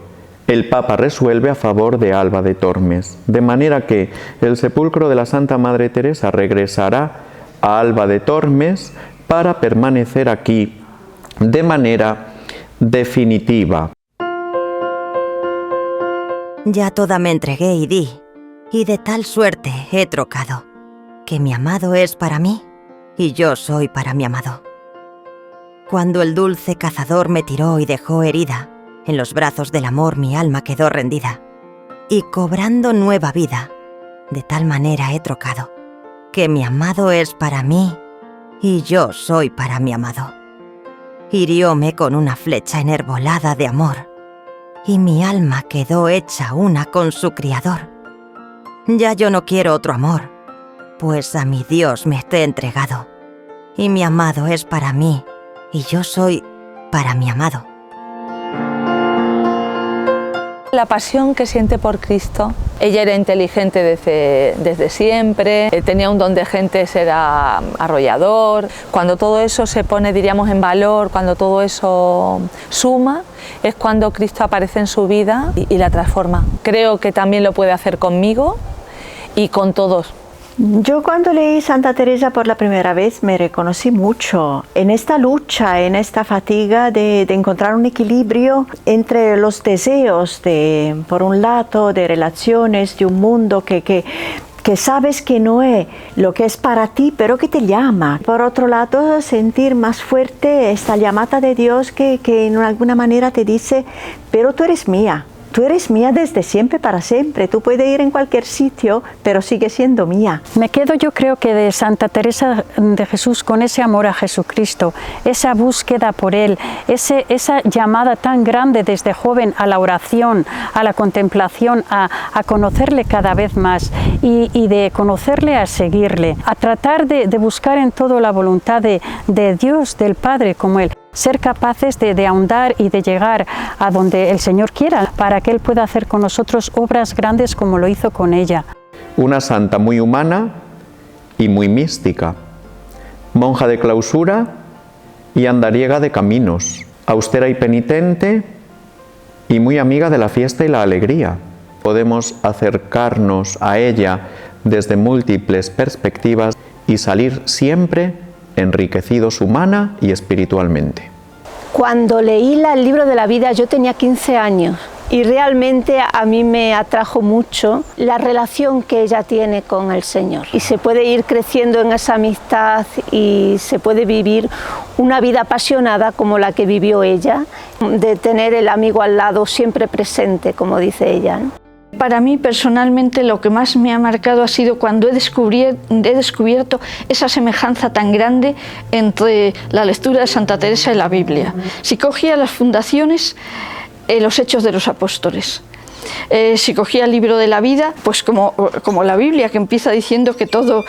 S6: El Papa resuelve a favor de Alba de Tormes, de manera que el sepulcro de la Santa Madre Teresa regresará a Alba de Tormes para permanecer aquí de manera definitiva.
S8: Ya toda me entregué y di, y de tal suerte he trocado, que mi amado es para mí, y yo soy para mi amado. Cuando el dulce cazador me tiró y dejó herida, en los brazos del amor mi alma quedó rendida, y cobrando nueva vida, de tal manera he trocado, que mi amado es para mí, y yo soy para mi amado. Hirióme con una flecha enervolada de amor, y mi alma quedó hecha una con su Criador. Ya yo no quiero otro amor, pues a mi Dios me esté entregado, y mi amado es para mí, y yo soy para mi amado.
S5: La pasión que siente por Cristo. Ella era inteligente desde siempre, tenía un don de gentes, era arrollador. Cuando todo eso se pone, diríamos, en valor, cuando todo eso suma, es cuando Cristo aparece en su vida y la transforma. Creo que también lo puede hacer conmigo y con todos
S2: Yo cuando leí Santa Teresa por la primera vez me reconocí mucho en esta lucha, en esta fatiga de encontrar un equilibrio entre los deseos de, por un lado, de relaciones, de un mundo que sabes que no es lo que es para ti, pero que te llama. Por otro lado, sentir más fuerte esta llamada de Dios que en alguna manera te dice, pero tú eres mía desde siempre para siempre. Tú puedes ir en cualquier sitio, pero sigue siendo mía.
S11: Me quedo, yo creo que de Santa Teresa de Jesús con ese amor a Jesucristo, esa búsqueda por Él, esa llamada tan grande desde joven a la oración, a la contemplación, a conocerle cada vez más y de conocerle a seguirle, a tratar de buscar en todo la voluntad de Dios, del Padre como Él. Ser capaces de ahondar y de llegar a donde el Señor quiera, para que Él pueda hacer con nosotros obras grandes como lo hizo con ella.
S6: Una santa muy humana y muy mística, monja de clausura y andariega de caminos, austera y penitente y muy amiga de la fiesta y la alegría. Podemos acercarnos a ella desde múltiples perspectivas y salir siempre enriquecidos humana y espiritualmente.
S10: Cuando leí el libro de la vida yo tenía 15 años y realmente a mí me atrajo mucho la relación que ella tiene con el Señor. Y se puede ir creciendo en esa amistad y se puede vivir una vida apasionada como la que vivió ella, de tener el amigo al lado siempre presente, como dice ella, ¿no?
S9: Para mí personalmente lo que más me ha marcado ha sido cuando he descubierto esa semejanza tan grande entre la lectura de Santa Teresa y la Biblia. Si cogía las fundaciones, los Hechos de los Apóstoles. Si cogía el libro de la vida, pues como la Biblia, que empieza diciendo que todo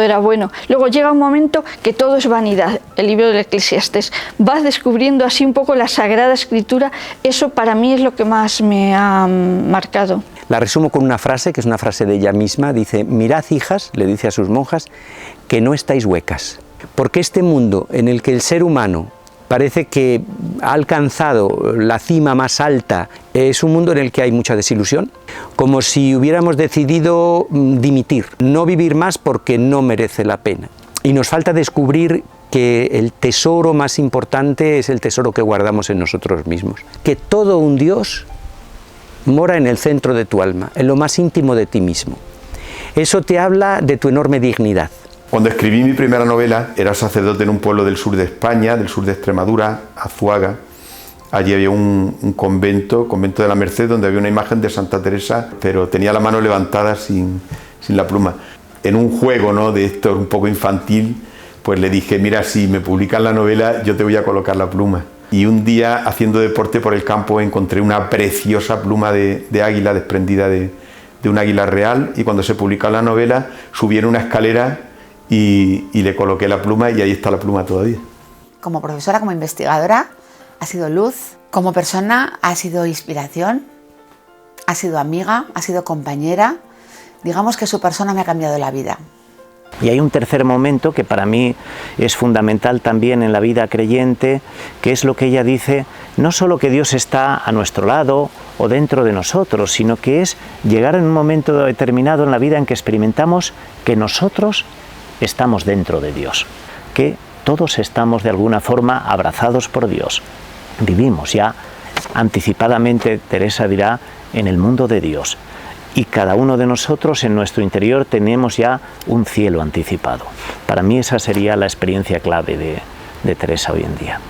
S9: era bueno. Luego llega un momento que todo es vanidad, el libro del Eclesiastés. Vas descubriendo así un poco la Sagrada Escritura. Eso para mí es lo que más me ha marcado.
S4: La resumo con una frase, que es una frase de ella misma. Dice: mirad, hijas, le dice a sus monjas, que no estáis huecas, porque este mundo en el que el ser humano parece que ha alcanzado la cima más alta, es un mundo en el que hay mucha desilusión, como si hubiéramos decidido dimitir, no vivir más porque no merece la pena. Y nos falta descubrir que el tesoro más importante es el tesoro que guardamos en nosotros mismos, que todo un Dios mora en el centro de tu alma, en lo más íntimo de ti mismo. Eso te habla de tu enorme dignidad.
S3: Cuando escribí mi primera novela, era sacerdote en un pueblo del sur de España, del sur de Extremadura, Azuaga. Allí había un convento de la Merced, donde había una imagen de Santa Teresa, pero tenía la mano levantada sin la pluma. En un juego, ¿no?, de esto un poco infantil, pues le dije: mira, si me publican la novela, yo te voy a colocar la pluma. Y un día, haciendo deporte por el campo, encontré una preciosa pluma de águila desprendida de un águila real, y cuando se publicó la novela, subí en una escalera y le coloqué la pluma, y ahí está la pluma todavía.
S1: Como profesora, como investigadora, ha sido luz. Como persona, ha sido inspiración, ha sido amiga, ha sido compañera. Digamos que su persona me ha cambiado la vida.
S12: Y hay un tercer momento que para mí es fundamental también en la vida creyente, que es lo que ella dice: no solo que Dios está a nuestro lado o dentro de nosotros, sino que es llegar en un momento determinado en la vida en que experimentamos que nosotros estamos dentro de Dios, que todos estamos de alguna forma abrazados por Dios. Vivimos ya anticipadamente, Teresa dirá, en el mundo de Dios. Y cada uno de nosotros en nuestro interior tenemos ya un cielo anticipado. Para mí esa sería la experiencia clave de Teresa hoy en día.